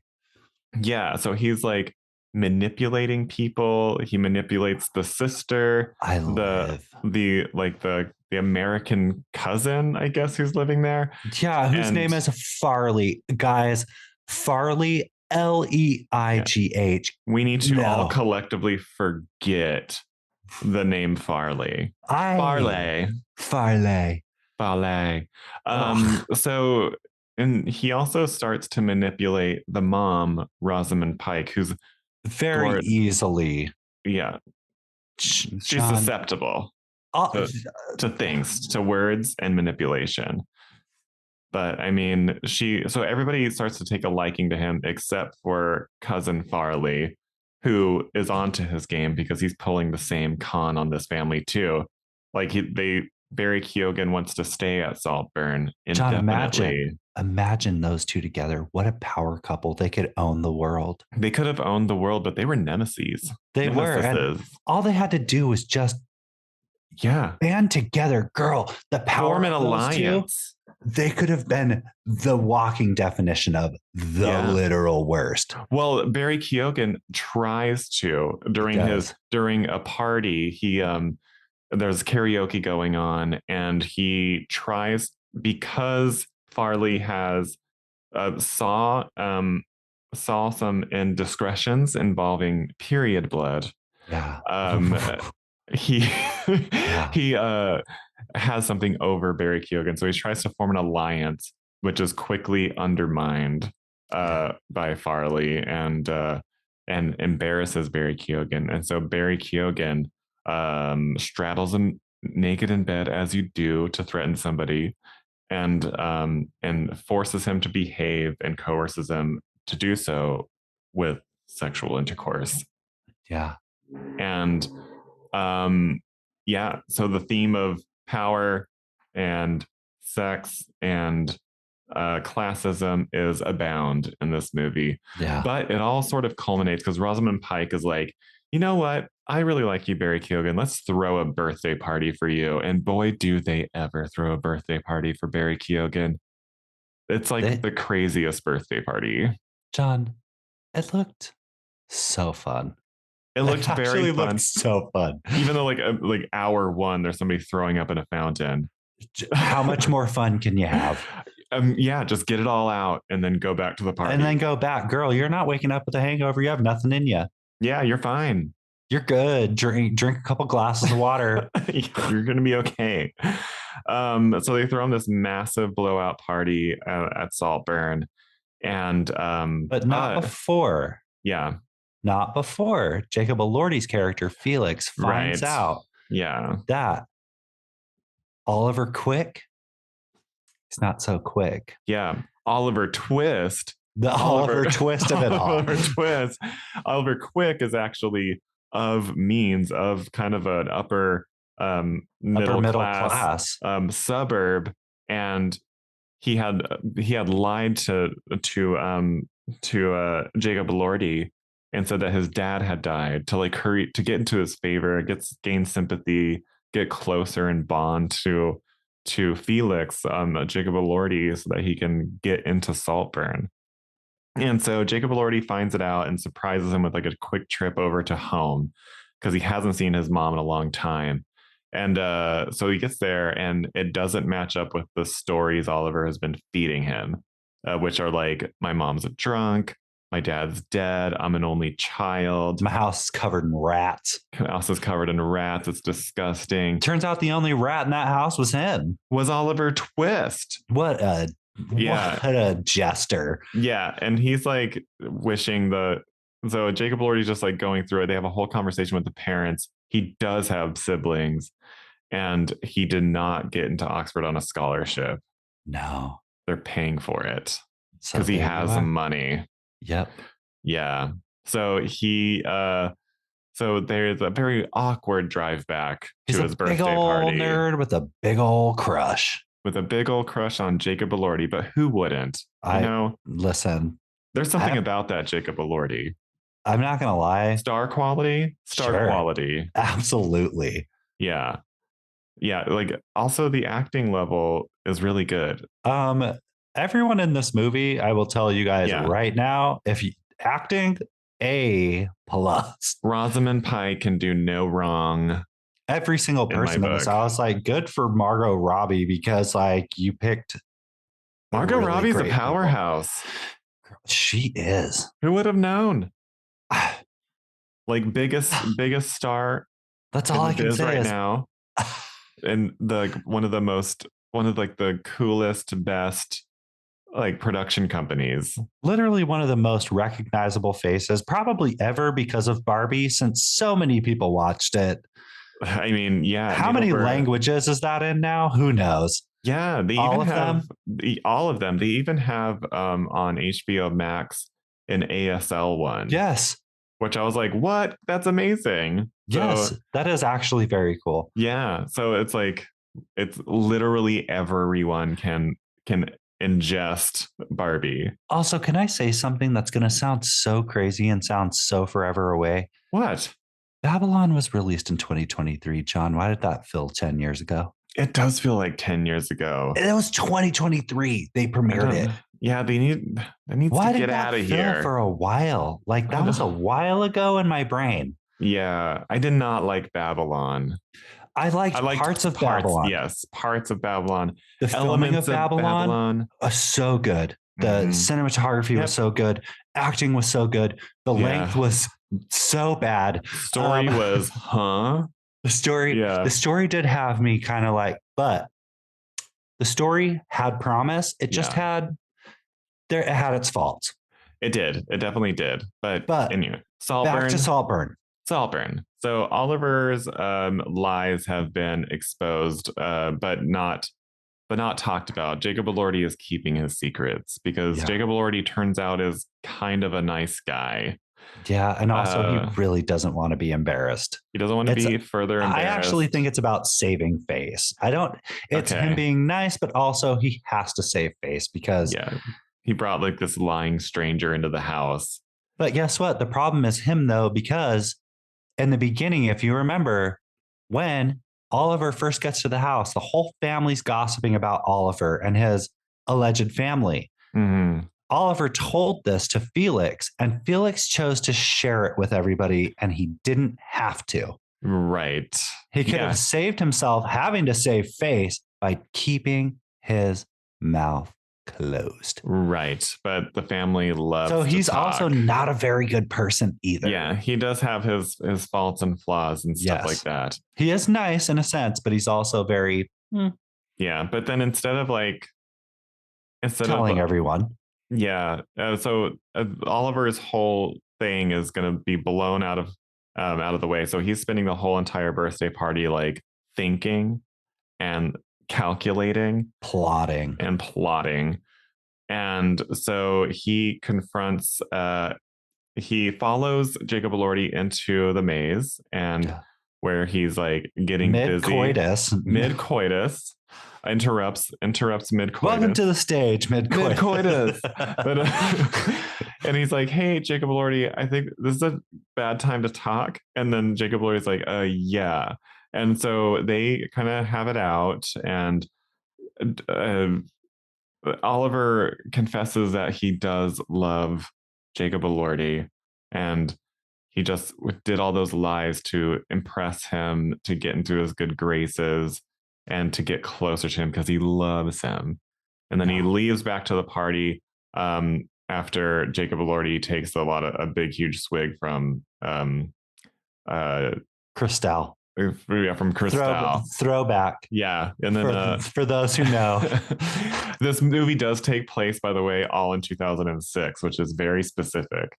Yeah. So he's like manipulating people. He manipulates the sister, I the live. the American cousin, I guess, who's living there. Yeah, whose And name is Farley. Guys, Farley, Leigh. we need to all No. collectively forget the name Farley. Farley. Farley. Farley. Ugh. So, and he also starts to manipulate the mom, Rosamund Pike, who's Very easily. Yeah. She's John, susceptible to things, to words and manipulation. But I mean, so everybody starts to take a liking to him except for cousin Farley, who is onto his game because he's pulling the same con on this family too. Like Barry Keoghan wants to stay at Saltburn indefinitely. John, imagine those two together. What a power couple. They could own the world. They could have owned the world, but they were nemeses. They were. And all they had to do was just band together. Girl, the power form an alliance. They could have been the walking definition of the literal worst. Well, Barry Keoghan tries to during a party. He there's karaoke going on, and he tries, because Farley has saw some indiscretions involving period blood. Yeah. He has something over Barry Keoghan, so he tries to form an alliance, which is quickly undermined by Farley and embarrasses Barry Keoghan. And so Barry Keoghan straddles him naked in bed, as you do to threaten somebody, and forces him to behave and coerces him to do so with sexual intercourse. Yeah. And so the theme of power and sex and classism is abound in this movie. Yeah. But it all sort of culminates because Rosamund Pike is like, you know what? I really like you, Barry Keoghan. Let's throw a birthday party for you. And boy, do they ever throw a birthday party for Barry Keoghan. It's like the craziest birthday party. John, it looked so fun. It looked very fun. Looked so fun. Even though like hour one, there's somebody throwing up in a fountain. How much more fun can you have? Just get it all out and then go back to the party. And then go back. Girl, you're not waking up with a hangover. You have nothing in you. Yeah, you're fine. You're good. Drink a couple glasses of water. You're going to be okay. So they throw him this massive blowout party at Saltburn. And but not before. Yeah. Not before Jacob Elordi's character, Felix, finds out that Oliver Quick is not so quick. Yeah. Oliver Twist. The Oliver Twist of it all. Oliver Quick is actually of means of kind of an upper middle class suburb. And he had lied to Jacob Elordi and said that his dad had died to hurry to get into his favor, gain sympathy, get closer and bond to Felix, Jacob Elordi, so that he can get into Saltburn. And so Jacob Elordi finds it out and surprises him with a quick trip over to home because he hasn't seen his mom in a long time. And so he gets there, and it doesn't match up with the stories Oliver has been feeding him, which are like, my mom's a drunk, my dad's dead, I'm an only child, my house is covered in rats. My house is covered in rats. It's disgusting. Turns out the only rat in that house was him. Was Oliver Twist. What a jester. Yeah. And he's wishing so Jacob Elordi's just going through it. They have a whole conversation with the parents. He does have siblings, and he did not get into Oxford on a scholarship. No. They're paying for it because he has some money. Yep. Yeah. So so there's a very awkward drive back to his birthday party. He's a big old nerd with a big old crush. With a big old crush on Jacob Elordi, but who wouldn't? Listen. There's something about that Jacob Elordi. I'm not going to lie. Star quality? Quality. Absolutely. Yeah. Yeah. Also the acting level is really good. Everyone in this movie, I will tell you guys right now, acting, A plus. Rosamund Pike can do no wrong. Every single person in this, I was like, good for Margot Robbie, because like you picked Margot really Robbie's a great people. powerhouse. She is. Who would have known? Like biggest star. That's all I can say right is now. And one of the coolest, best like production companies. Literally one of the most recognizable faces probably ever because of Barbie, since so many people watched it. I mean, yeah. How many languages is that in now? Who knows? Yeah, they all even of have them. All of them. They even have on HBO Max an ASL one. Yes. Which I was like, what? That's amazing. Yes, so, that is actually very cool. Yeah. So it's literally everyone can ingest Barbie. Also, can I say something that's going to sound so crazy and sound so forever away? What? Babylon was released in 2023, John. Why did that feel 10 years ago? It does feel like 10 years ago. It was 2023. They premiered it. Yeah, they need to get out of here for a while. Like that was a while ago in my brain. Yeah, I did not like Babylon. I liked parts of Babylon. Yes, parts of Babylon. The filming of Babylon are so good. The cinematography was so good. Acting was so good. The length was so bad. Story was, The story did have me kind of like, but the story had promise. It just had its faults. It did. It definitely did. But anyway, Saltburn. Back to Saltburn. Saltburn. So Oliver's lies have been exposed, but not talked about. Jacob Elordi is keeping his secrets because Jacob Elordi turns out is kind of a nice guy. Yeah, and also he really doesn't want to be embarrassed. He doesn't want to be further embarrassed. I actually think it's about saving face. It's him being nice, but also he has to save face because he brought like this lying stranger into the house. But guess what? The problem is him though, because in the beginning, if you remember, when Oliver first gets to the house, the whole family's gossiping about Oliver and his alleged family. Mm-hmm. Oliver told this to Felix, and Felix chose to share it with everybody, and he didn't have to. Right. He could have saved himself having to save face by keeping his mouth closed. Right. But the family loves So he's also not a very good person either. Yeah, he does have his faults and flaws and stuff like that. He is nice in a sense, but he's also very Yeah, but then instead of telling everyone. Yeah. So Oliver's whole thing is going to be blown out of the way. So he's spending the whole entire birthday party like thinking and calculating, plotting. And so he confronts, he follows Jacob Elordi into the maze and where he's like getting mid-coitus. Interrupts mid-coitus. Welcome to the stage, mid-coitus. And he's like, hey, Jacob Elordi, I think this is a bad time to talk. And then Jacob Elordi's like, yeah. And so they kind of have it out, and Oliver confesses that he does love Jacob Elordi, and he just did all those lies to impress him, to get into his good graces, and to get closer to him because he loves him. And then he leaves back to the party after Jacob Elordi takes a big, huge swig from Cristal. From Cristal. Throwback. Yeah. And then for those who know. This movie does take place, by the way, all in 2006, which is very specific.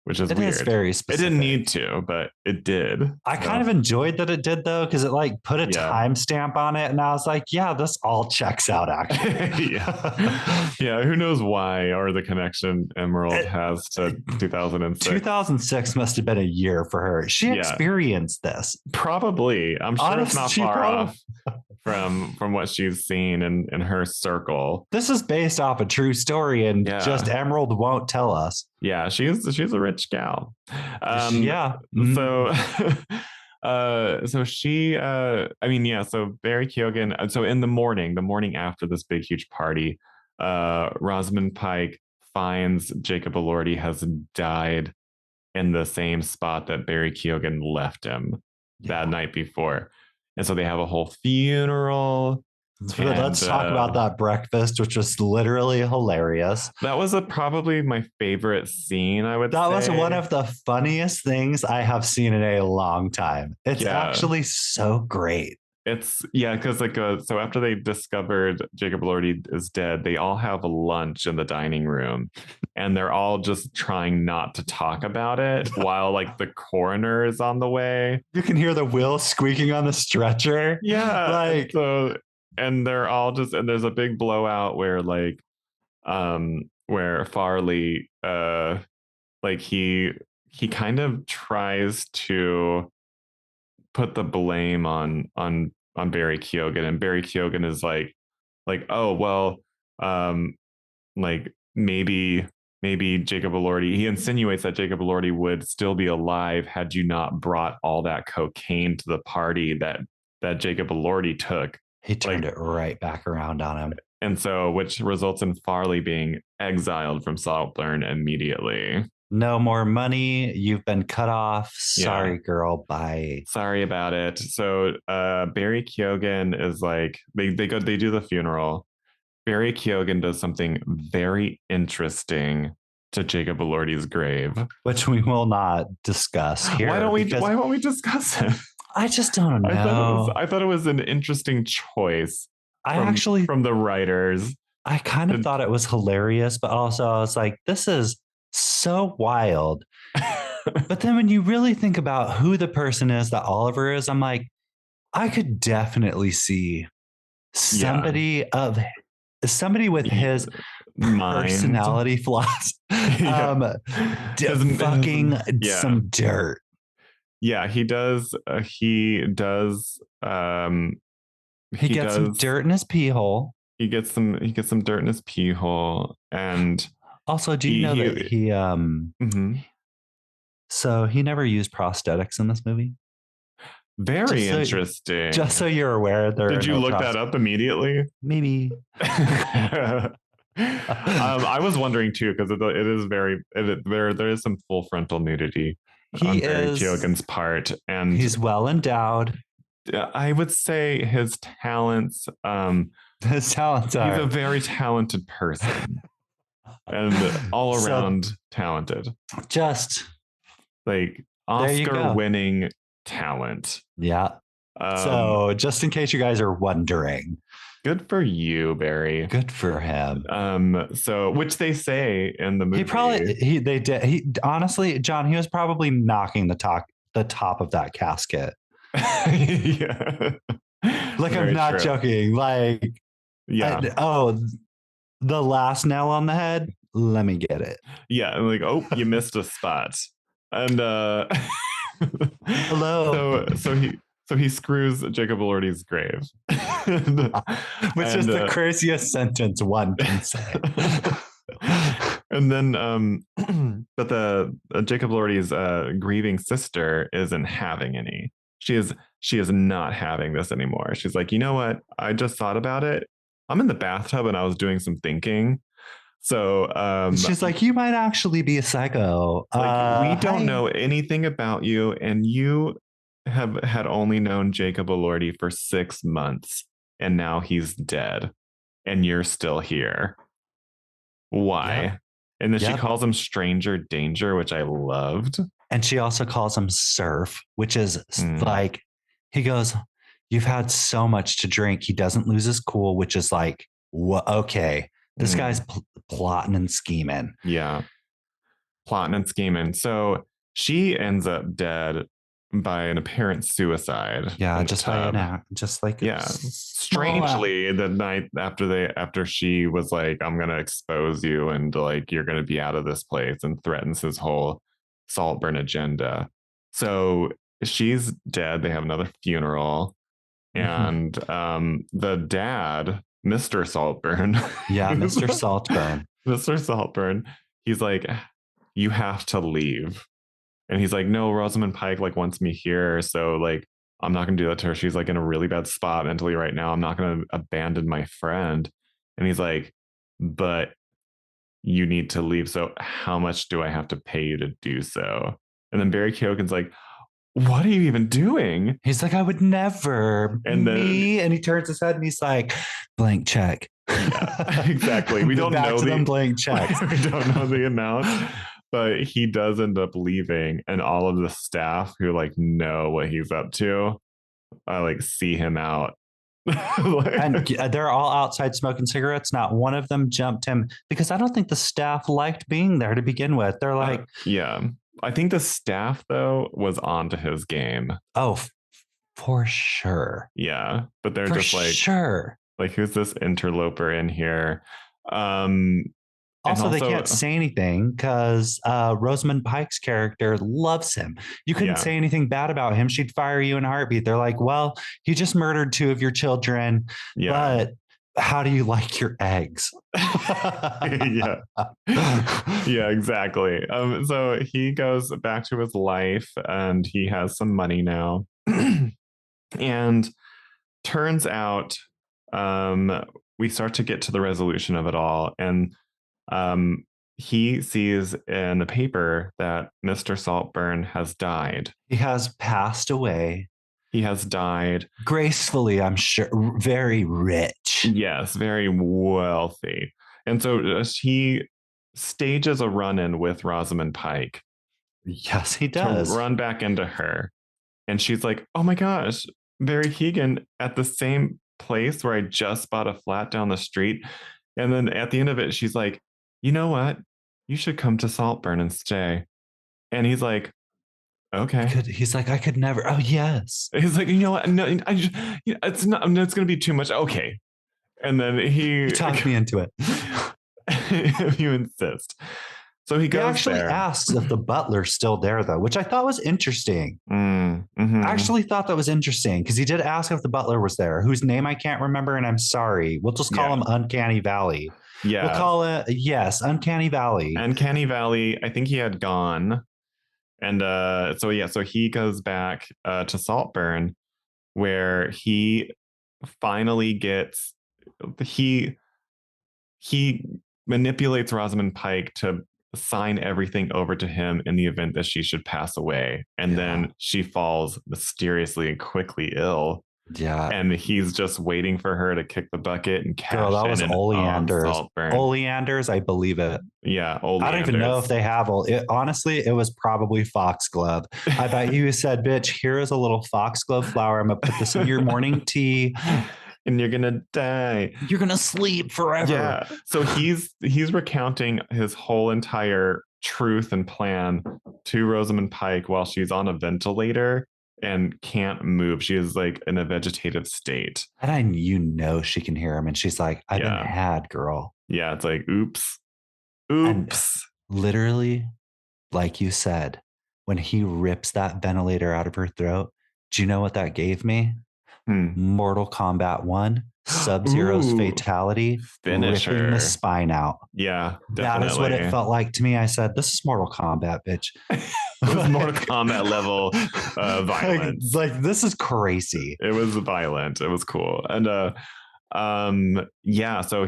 Which is weird. It is very specific. It didn't need to, but it did. I kind of enjoyed that it did, though, because it like put a timestamp on it, and I was like, yeah, this all checks out, actually. Yeah. Who knows why, or the connection Emerald has to 2006. 2006 must have been a year for her. She experienced this. Probably. I'm sure it's not far off from what she's seen in her circle. This is based off a true story, and just Emerald won't tell us. Yeah, she's a rich gal. So so she so Barry Keoghan, so in the morning after this big huge party, Rosamund Pike finds Jacob Elordi has died in the same spot that Barry Keoghan left him that night before. And so they have a whole funeral. Let's talk about that breakfast, which was literally hilarious. That was probably my favorite scene, I would say. That was one of the funniest things I have seen in a long time. It's actually so great. It's because so after they discovered Jacob Elordi is dead, they all have a lunch in the dining room, and they're all just trying not to talk about it while like the coroner is on the way. You can hear the wheels squeaking on the stretcher. Yeah, like so, and they're all just and there's a big blowout where where Farley like he kind of tries to put the blame on Barry Keoghan, and Barry Keoghan is like oh well like maybe Jacob Elordi, he insinuates that Jacob Elordi would still be alive had you not brought all that cocaine to the party that Jacob Elordi took. He turned it right back around on him. And so which results in Farley being exiled from Saltburn immediately. No more money. You've been cut off. Sorry, girl. Bye. Sorry about it. So Barry Keoghan is like they do the funeral. Barry Keoghan does something very interesting to Jacob Elordi's grave, which we will not discuss here. Why won't we discuss it? I just don't know. I thought it was an interesting choice. From the writers. I kind of thought it was hilarious, but also I was like, this is so wild. But then when you really think about who the person is that Oliver is, I'm like, I could definitely see somebody with his personality flaws fucking some dirt. Yeah, he does. He gets some dirt in his pee hole. He gets some dirt in his pee hole. And also, do you know that he so he never used prosthetics in this movie? Very interesting. Just so you're aware. Did you look that up immediately? Maybe. I was wondering too, because it is there is some full frontal nudity on Barry Keoghan's part, and he's well endowed. I would say his talents. He's a very talented person, and all around talented. Just like Oscar-winning talent. Yeah. So just in case you guys are wondering. Good for you, Barry. Good for him. So which they say in the movie. They did. Honestly, John, he was probably knocking the top of that casket. Yeah. Like, very I'm not joking. Like, yeah. The last nail on the head. Let me get it. Yeah. Like, oh, you missed a spot. And hello. So he screws Jacob Elordi's grave, which is the craziest sentence one can say. And then, but the Jacob Elordi's grieving sister isn't having any. She is not having this anymore. She's like, you know what? I just thought about it. I'm in the bathtub and I was doing some thinking. So she's like, you might actually be a psycho. We don't know anything about you, and you had only known Jacob Elordi for 6 months, and now he's dead, and you're still here. Why? Yep. And then she calls him stranger danger, which I loved. And she also calls him surf, which is like, he goes, you've had so much to drink. He doesn't lose his cool, which is like, okay. This guy's plotting and scheming. Yeah. Plotting and scheming. So she ends up dead by an apparent suicide. Yeah, just like strangely, the night after she was like, I'm gonna expose you and like you're gonna be out of this place, and threatens his whole Saltburn agenda. So she's dead. They have another funeral. And the dad, Mr. Saltburn. Yeah, Mr. Saltburn. Mr. Saltburn. He's like, you have to leave. And he's like, no, Rosamund Pike like wants me here. So like, I'm not going to do that to her. She's like in a really bad spot mentally right now. I'm not going to abandon my friend. And he's like, but you need to leave. So how much do I have to pay you to do so? And then Barry Keoghan's like, what are you even doing? He's like, I would never. And then and he turns his head and he's like, blank check. Yeah, exactly. We don't know them blank checks. We don't know the amount, but he does end up leaving, and all of the staff who like know what he's up to, like see him out. And they're all outside smoking cigarettes. Not one of them jumped him because I don't think the staff liked being there to begin with. They're like, yeah. I think the staff though was onto his game. Oh, for sure. Yeah, but they're for just like, sure. Like, who's this interloper in here? Also, they can't say anything because Rosamund Pike's character loves him. You couldn't say anything bad about him. She'd fire you in a heartbeat. They're like, well, he just murdered 2 of your children, but how do you like your eggs? Yeah. Yeah, exactly. So he goes back to his life and he has some money now. And turns out we start to get to the resolution of it all. And he sees in the paper that Mr. Saltburn has died. He has passed away. He has died. Gracefully, I'm sure. Very rich. Yes, very wealthy. And so he stages a run-in with Rosamund Pike. Yes, he does. To run back into her. And she's like, oh my gosh, Barry Keoghan at the same place where I just bought a flat down the street. And then at the end of it, she's like, you know what? You should come to Saltburn and stay. And he's like, okay. He's like, I could never. Oh, yes. He's like, you know what? No, it's not, it's going to be too much. Okay. And then he talked me into it. If you insist. So he actually asks if the butler's still there, though, which I thought was interesting. I actually thought that was interesting because he did ask if the butler was there, whose name I can't remember. And I'm sorry. We'll just call him Uncanny Valley. Yeah. We'll call it, Uncanny Valley. Uncanny Valley. I think he had gone. And so he goes back to Saltburn, where he finally gets, he manipulates Rosamund Pike to sign everything over to him in the event that she should pass away. And then she falls mysteriously and quickly ill. Yeah. And he's just waiting for her to kick the bucket and cash Girl, that was Oleander's. Oleander's, I believe it. Yeah, Oleander's. I don't even know if they have it. Honestly, it was probably foxglove. I bet you said, bitch, here is a little foxglove flower. I'm going to put this in your morning tea. And you're gonna die. You're gonna sleep forever. Yeah. So he's recounting his whole entire truth and plan to Rosamund Pike while she's on a ventilator and can't move. She is like in a vegetative state. And she can hear him, and she's like, "I've been had, girl." Yeah. It's like, oops. And literally, like you said, when he rips that ventilator out of her throat, do you know what that gave me? Mortal Kombat 1, Sub-Zero's fatality, finisher, ripping the spine out. Yeah, definitely. That is what it felt like to me. I said, this is Mortal Kombat, bitch. It was Mortal Kombat level violence. Like, this is crazy. It was violent. It was cool. And so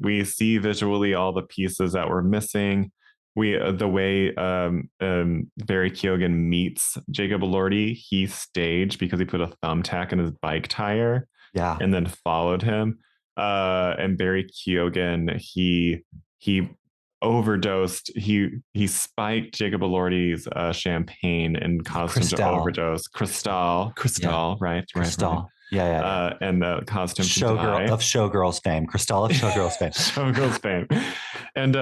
we see visually all the pieces that were missing. The way Barry Keoghan meets Jacob Elordi, he staged because he put a thumbtack in his bike tire, and then followed him. And Barry Keoghan, he overdosed. He spiked Jacob Elordi's champagne and caused him to overdose. Cristal, right? Cristal. Yeah. And caused him to die. Of Showgirls fame. Cristal of Showgirls fame. Showgirls fame. And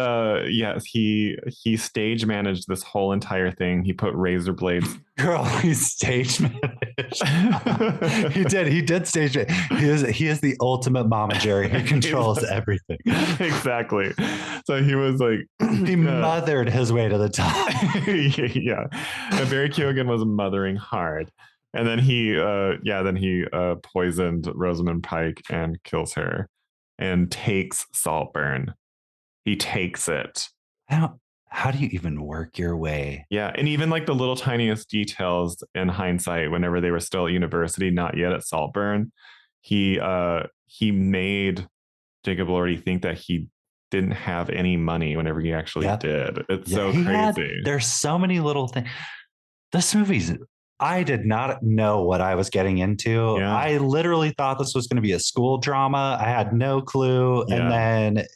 he stage managed this whole entire thing. He put razor blades. Girl, he stage managed. He did stage it. He is the ultimate Mama Jerry. He controls everything. Exactly. So he was like he mothered his way to the top. Yeah. And Barry Keoghan was mothering hard. And then he poisoned Rosamund Pike and kills her and takes Saltburn. He takes it. How do you even work your way? Yeah. And even like the little tiniest details in hindsight, whenever they were still at university, not yet at Saltburn, he made Jacob Elordi think that he didn't have any money whenever he actually did. It's so crazy. There's so many little things. This movie's, I did not know what I was getting into. Yeah. I literally thought this was going to be a school drama. I had no clue. And then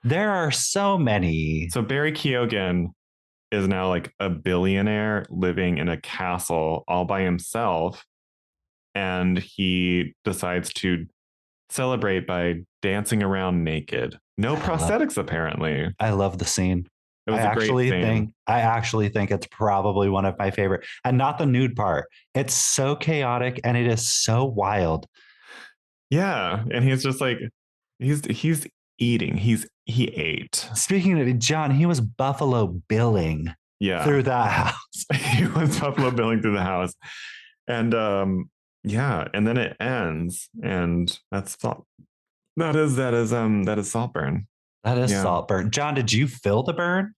there are so many. So Barry Keoghan is now like a billionaire living in a castle all by himself. And he decides to celebrate by dancing around naked. No prosthetics, apparently. I love the scene. It was a great scene. I actually think it's probably one of my favorite, and not the nude part. It's so chaotic and it is so wild. Yeah. And he's just like, he's eating. He ate. Speaking of John, he was Buffalo Billing through that house. He was Buffalo Billing through the house. And and then it ends, and that is Saltburn. That is Saltburn. John, did you feel the burn?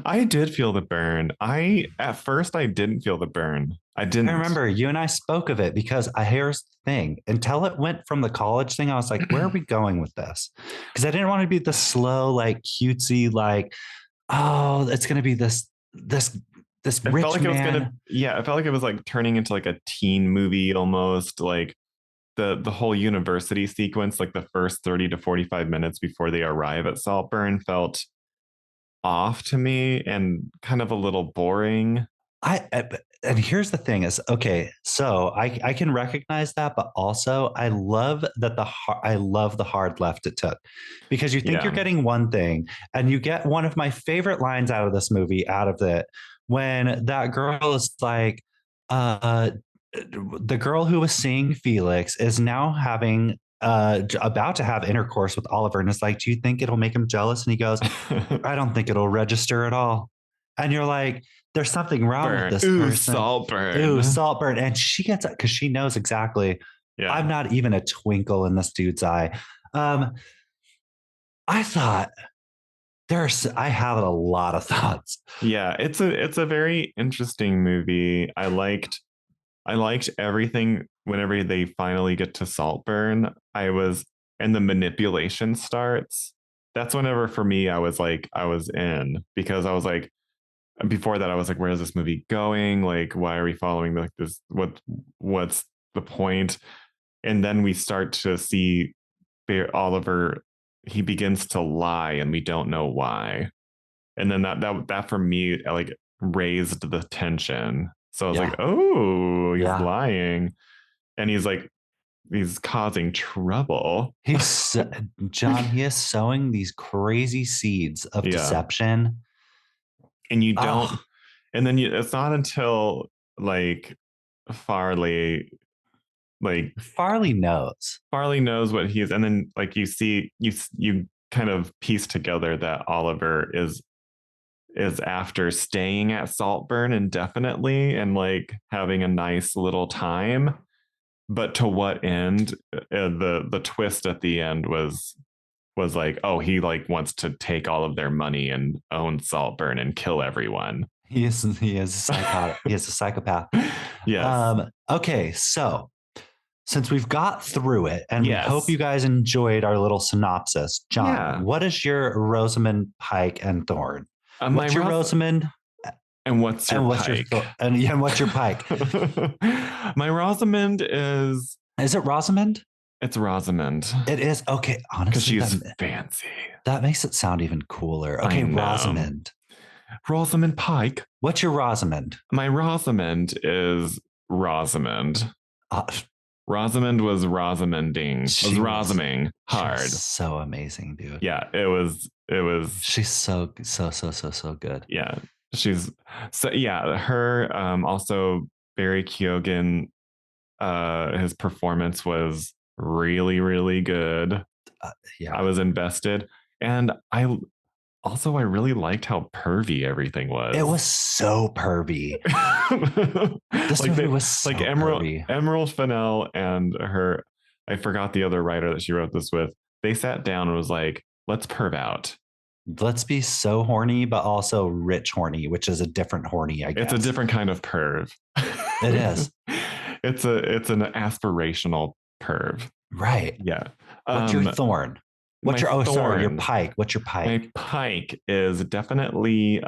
I did feel the burn. At first I didn't feel the burn. I didn't. I remember you and I spoke of it because here's the thing. Until it went from the college thing, I was like, where are we going with this? Because I didn't want to be the slow, like cutesy, like, oh, it's going to be this rich felt like man. It felt like it was like turning into like a teen movie almost, like the whole university sequence, like the first 30 to 45 minutes before they arrive at Saltburn felt off to me and kind of a little boring. And here's the thing is, okay, so I can recognize that, but also I love the hard left it took, because you think you're getting one thing and you get one of my favorite lines out of this movie out of it, when that girl is like, the girl who was seeing Felix is now about to have intercourse with Oliver, and it's like, do you think it'll make him jealous? And he goes, I don't think it'll register at all. And you're like, there's something wrong with this person. Saltburn. And she gets it because she knows exactly. I'm not even a twinkle in this dude's eye. I thought I have a lot of thoughts. Yeah, it's a very interesting movie. I liked everything whenever they finally get to Saltburn. And the manipulation starts. That's whenever for me I was in, because I was like, before that I was like, where is this movie going? Like, why are we following like this? What's the point? And then we start to see Oliver, he begins to lie and we don't know why. And then that for me like raised the tension. So I was like, oh, he's lying. And he's causing trouble. John, he is sowing these crazy seeds of deception. And you don't, and then it's not until like Farley knows what he is. And then like you see, you kind of piece together that Oliver is after staying at Saltburn indefinitely and like having a nice little time, but to what end? The twist at the end was like, oh, he like wants to take all of their money and own Saltburn and kill everyone. He is psychotic. He is a psychopath. Yes. Okay, so since we've got through it, and we hope you guys enjoyed our little synopsis, John, what is your Rosamund, Pike, and Thorn? What's your Rosamund? And what's your Pike? What's your Pike? My Rosamund is... Is it Rosamund? It's Rosamund. It is? Okay, honestly. Because she's fancy. That makes it sound even cooler. Okay, Rosamund. Rosamund Pike. What's your Rosamund? My Rosamund is Rosamund. Rosamund was Rosamunding. Was Rosaming hard. So amazing, dude. Yeah, it was. She's so good. Yeah, she's so. Yeah, her. Also, Barry Keoghan. His performance was really, really good. I was invested, and I really liked how pervy everything was. It was so pervy. This movie was so pervy. Emerald Fennell and her, I forgot the other writer that she wrote this with. They sat down and was like, let's perv out. Let's be so horny, but also rich horny, which is a different horny, I guess. It's a different kind of perv. It is. It's an aspirational perv. Right. Yeah. What's your Thorn? What's your pike? What's your pike? My pike is definitely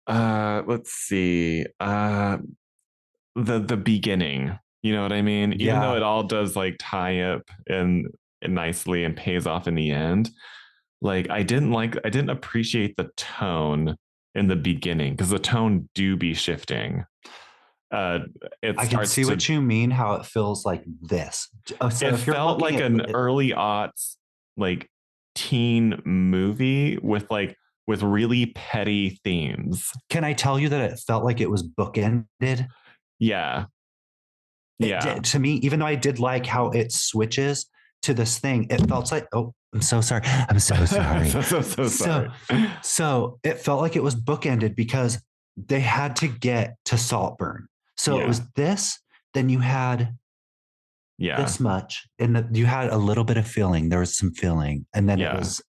let's see. The beginning. You know what I mean? Yeah. Even though it all does like tie up and nicely and pays off in the end. Like I didn't appreciate the tone in the beginning because the tone do be shifting. I can see what you mean, how it feels like this. So it felt like an early aughts like teen movie with really petty themes. Can I tell you that it felt like it was bookended? Yeah. Yeah. To me, even though I did like how it switches to this thing, it felt like, oh, I'm so sorry. I'm so sorry. so sorry. So it felt like it was bookended because they had to get to Saltburn. So it was this, then you had this much, and you had a little bit of feeling. There was some feeling, and then it was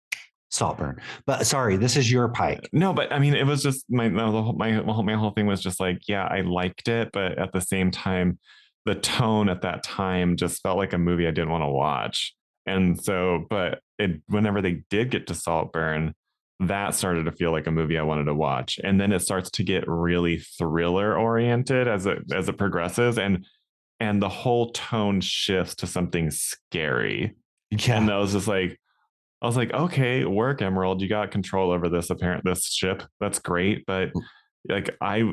Saltburn. But sorry, this is your pike. No, but I mean, it was just my whole thing was just like, yeah, I liked it, but at the same time, the tone at that time just felt like a movie I didn't want to watch. And so, but whenever they did get to Saltburn, that started to feel like a movie I wanted to watch. And then it starts to get really thriller oriented as it progresses, and the whole tone shifts to something scary. Yeah. And I was like, okay, work, Emerald. You got control over this ship. That's great. But like I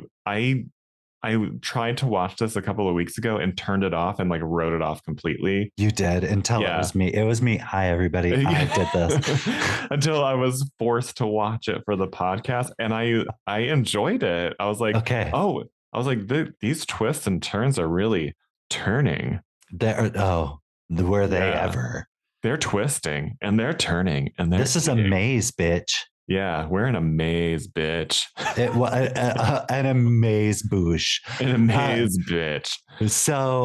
tried to watch this a couple of weeks ago and turned it off and like wrote it off completely. You did until it was me. It was me. Hi, everybody. I did this until I was forced to watch it for the podcast, and I enjoyed it. I was like, okay. Oh, I was like, these twists and turns are really turning. Were they ever? They're twisting and they're turning and this is a maze, bitch. Yeah, we're in a maze, bitch. An amaze boosh. An amaze, bitch. So,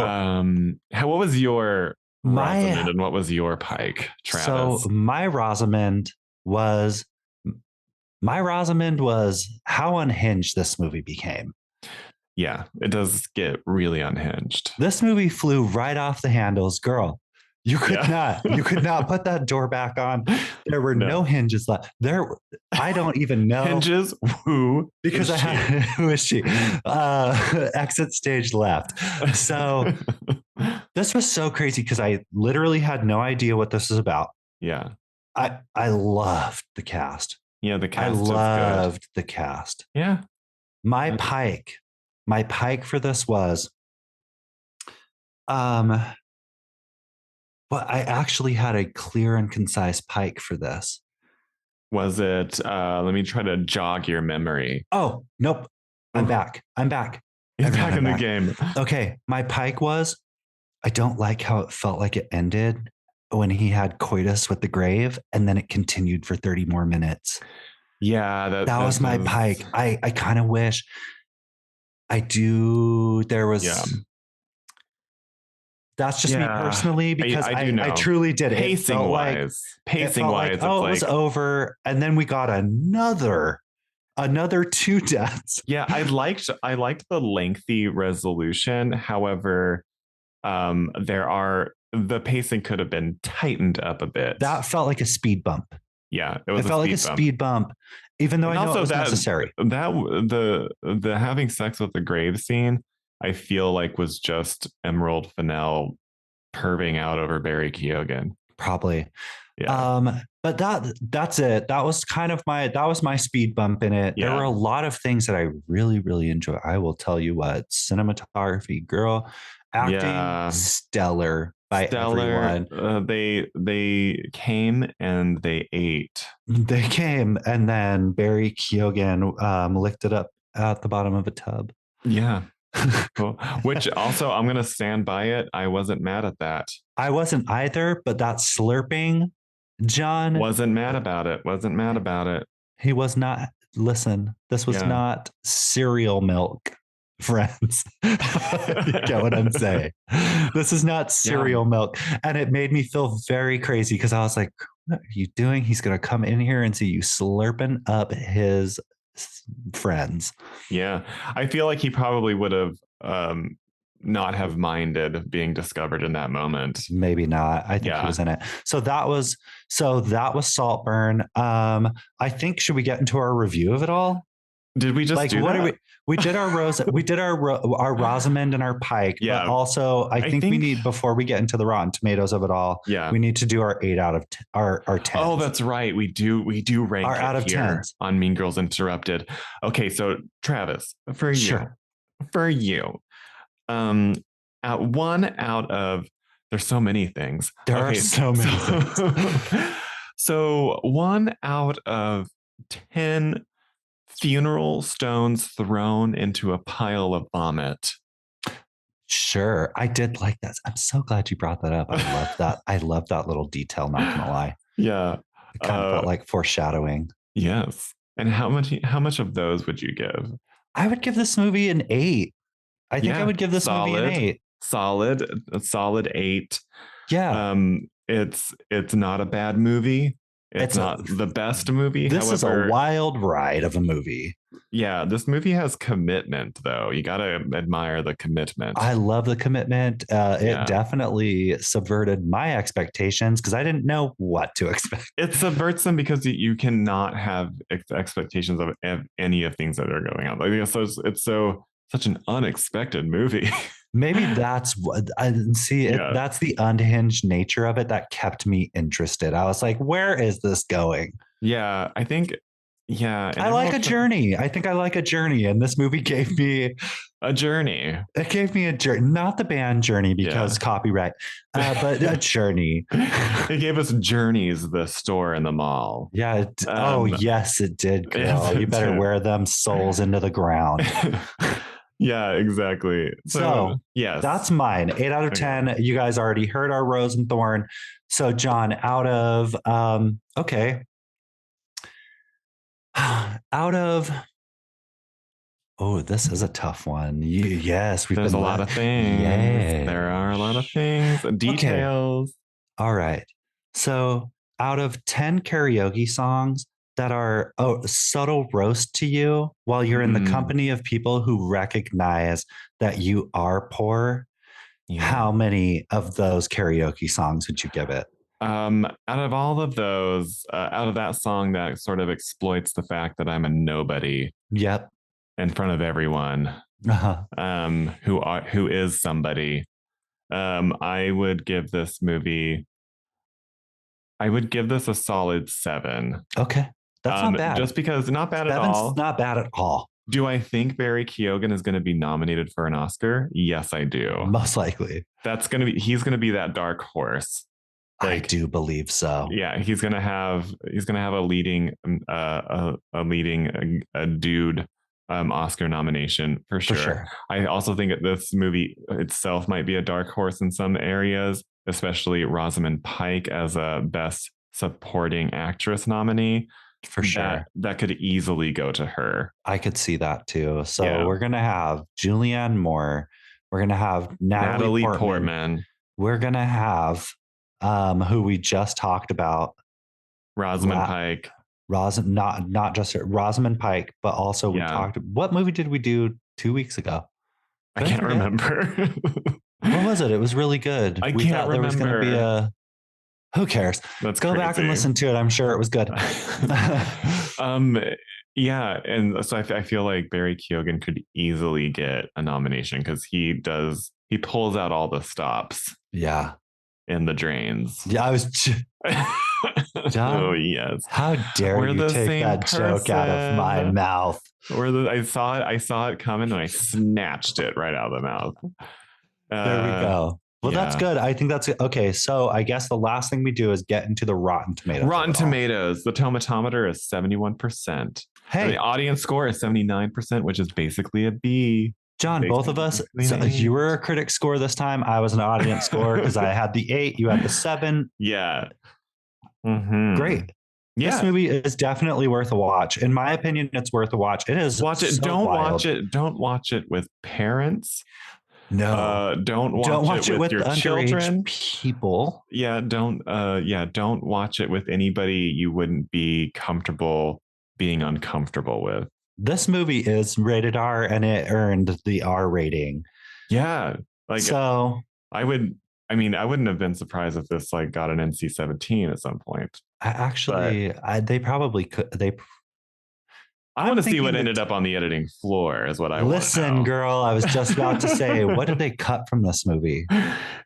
what was your Rosamund and what was your pike, Travis? So my Rosamund was how unhinged this movie became. Yeah, it does get really unhinged. This movie flew right off the handles, girl. You could not put that door back on. There were no hinges left. I don't even know hinges. Who? Because who is she? Exit stage left. So this was so crazy because I literally had no idea what this is about. Yeah. I loved the cast. Yeah, the cast. I loved the cast. Yeah. My pike for this was but I actually had a clear and concise pike for this. Was it, let me try to jog your memory. Oh, nope. I'm back. He's back in the game. Okay. My pike was, I don't like how it felt like it ended when he had coitus with the grave and then it continued for 30 more minutes. Yeah. That was my pike. I kind of wish there was... Yeah. That's just me personally, because I truly did it. Pacing wise, it was over, and then we got another 2 deaths. Yeah, I liked the lengthy resolution. However, the pacing could have been tightened up a bit. That felt like a speed bump. Yeah, it felt like a speed bump, even though I know it was necessary. That the having sex with the grave scene, I feel like was just Emerald Fennell perving out over Barry Keoghan. Probably. Yeah. But that's it. That was my speed bump in it. Yeah. There were a lot of things that I really, really enjoy. I will tell you what, cinematography, girl, acting, stellar by everyone. They came and they ate. They came, and then Barry Keoghan licked it up at the bottom of a tub. Yeah. Cool. Which also, I'm going to stand by it. I wasn't mad at that. I wasn't either, but that slurping, John. Wasn't mad about it. He was not. Listen, this was not cereal milk, friends. You get what I'm saying? This is not cereal milk. And it made me feel very crazy because I was like, what are you doing? He's going to come in here and see you slurping up his friends. Yeah, I feel like he probably would have not have minded being discovered in that moment. Maybe not. I think he was in it. So that was Saltburn. I think, should we get into our review of it all? Did we just do that? We did our Rosamund and our Pike, Yeah. but also I think we need, before we get into the Rotten Tomatoes of it all, we need to do our 8 out of our 10. Oh, that's right. We do rank our out of 10 on Mean Girls Interrupted. Okay, so Travis, for you, at 1 out of, there's so many things. There are so many things. So 1 out of 10 funeral stones thrown into a pile of vomit. Sure. I did like that. I'm so glad you brought that up. I love that. I love that little detail, not gonna lie. Yeah. It kind of felt like foreshadowing. Yes. And how much of those would you give? I would give this movie an 8. I think I would give this movie an 8. A solid 8. Yeah. It's not a bad movie. It's not the best movie. This is a wild ride of a movie. Yeah, this movie has commitment, though. You got to admire the commitment. I love the commitment. It definitely subverted my expectations because I didn't know what to expect. It subverts them because you cannot have expectations of any of things that are going on. Like, so it's such an unexpected movie. Maybe that's what I see. That's the unhinged nature of it that kept me interested. I was like, where is this going? Yeah, I think. Yeah. I like a journey. I think I like a journey. And this movie gave me a journey. It gave me a journey, not the band Journey because copyright, but a journey. It gave us Journeys, the store in the mall. Yeah. Yes, it did. Girl. You better wear them soles into the ground. Yeah, exactly. So yes, that's mine. 8 out of 10. You guys already heard our Rose and Thorn. So John, out of this is a tough one. There's a lot of things. There are a lot of things, details. Okay. All right. So out of 10 karaoke songs that are a subtle roast to you while you're in the company of people who recognize that you are poor, how many of those karaoke songs would you give it? Out of all of those, out of that song that sort of exploits the fact that I'm a nobody. Yep. In front of everyone, who is somebody, I would give this a solid 7. Okay, that's not bad. Just because not bad at all. Not bad at all. Do I think Barry Keoghan is going to be nominated for an Oscar? Yes, I do. Most likely. He's going to be that dark horse. I do believe so. Yeah, he's going to have a leading dude Oscar nomination for sure. I also think that this movie itself might be a dark horse in some areas, especially Rosamund Pike as a best supporting actress nominee. For sure. That could easily go to her. I could see that too. So we're going to have Julianne Moore. We're going to have Natalie Portman. We're going to have who we just talked about. Rosamund Pike. Not just Rosamund Pike, but also we talked. What movie did we do 2 weeks ago? I can't remember. What was it? It was really good. We can't remember. There was going to be who cares? Let's go back and listen to it. I'm sure it was good. Yeah, and so I feel like Barry Keoghan could easily get a nomination because he pulls out all the stops. Yeah. In the drains. Yeah, I was. John, oh yes! How dare you take that joke out of my mouth? I saw it coming, and I snatched it right out of the mouth. There we go. Well, that's good. I think that's okay. So I guess the last thing we do is get into the Rotten Tomatoes. Rotten Tomatoes. The tomatometer is 71%. Hey, the audience score is 79%, which is basically a B. John, both of us, so you were a critic score this time. I was an audience score because I had the 8, you had the 7. Yeah. Mm-hmm. Great. Yeah. This movie is definitely worth a watch. In my opinion, it's worth a watch. It is. Watch it. So don't wild. watch it. Don't watch it with parents. No. Don't watch it with your children. People. Yeah. Don't watch it with anybody you wouldn't be comfortable being uncomfortable with. This movie is rated R and it earned the R rating. Yeah. Like, so I wouldn't have been surprised if this like got an NC-17 at some point. they probably could. I want to see what ended up on the editing floor is what I want to know. Listen, girl, I was just about to say, what did they cut from this movie?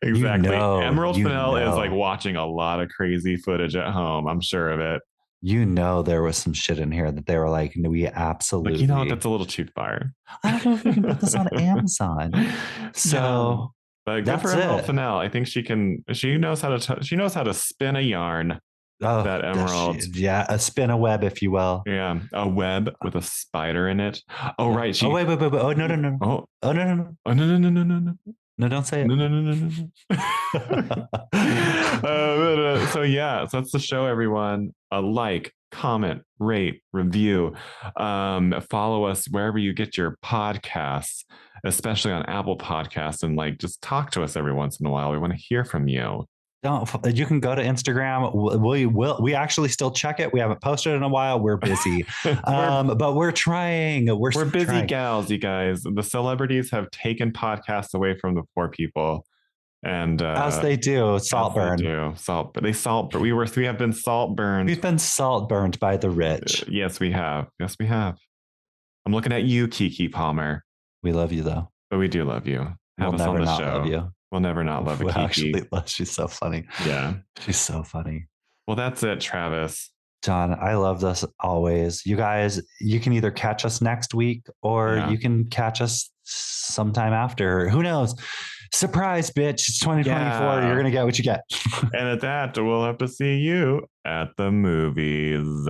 Exactly. Emerald Fennell is like watching a lot of crazy footage at home. I'm sure of it. There was some shit in here that they were like, no, we absolutely. Like, that's a little too far. I don't know if we can put this on Amazon. So, no. But good for Emerald Fennell. I think she knows how to spin a yarn. Oh, that emerald. A spin a web, if you will. Yeah, a web with a spider in it. Oh, right. Wait. Oh, no. Oh, no. Oh, no. No, don't say it. No. So that's the show, everyone. Like, comment, rate, review. Follow us wherever you get your podcasts, especially on Apple Podcasts, and like just talk to us every once in a while. We want to hear from you. You can go to Instagram. We actually still check it. We haven't posted in a while. We're busy. But we're trying. We're busy gals, you guys. The celebrities have taken podcasts away from the poor people. And as they do, Saltburn. We have been salt burned. We've been salt burned by the rich. Yes, we have. I'm looking at you, Kiki Palmer. We love you though. But we do love you. We'll never not love you. We'll never not love a Kiki. Actually, she's so funny. Yeah. She's so funny. Well, that's it, Travis. John, I love this always. You guys, you can either catch us next week or you can catch us sometime after. Who knows? Surprise, bitch. It's 2024. Yeah. You're going to get what you get. And at that, we'll have to see you at the movies.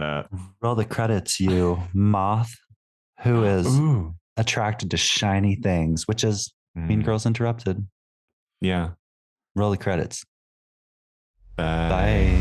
Roll the credits, you moth who is attracted to shiny things, which is Mean Girls Interrupted. Yeah. Roll the credits. Bye.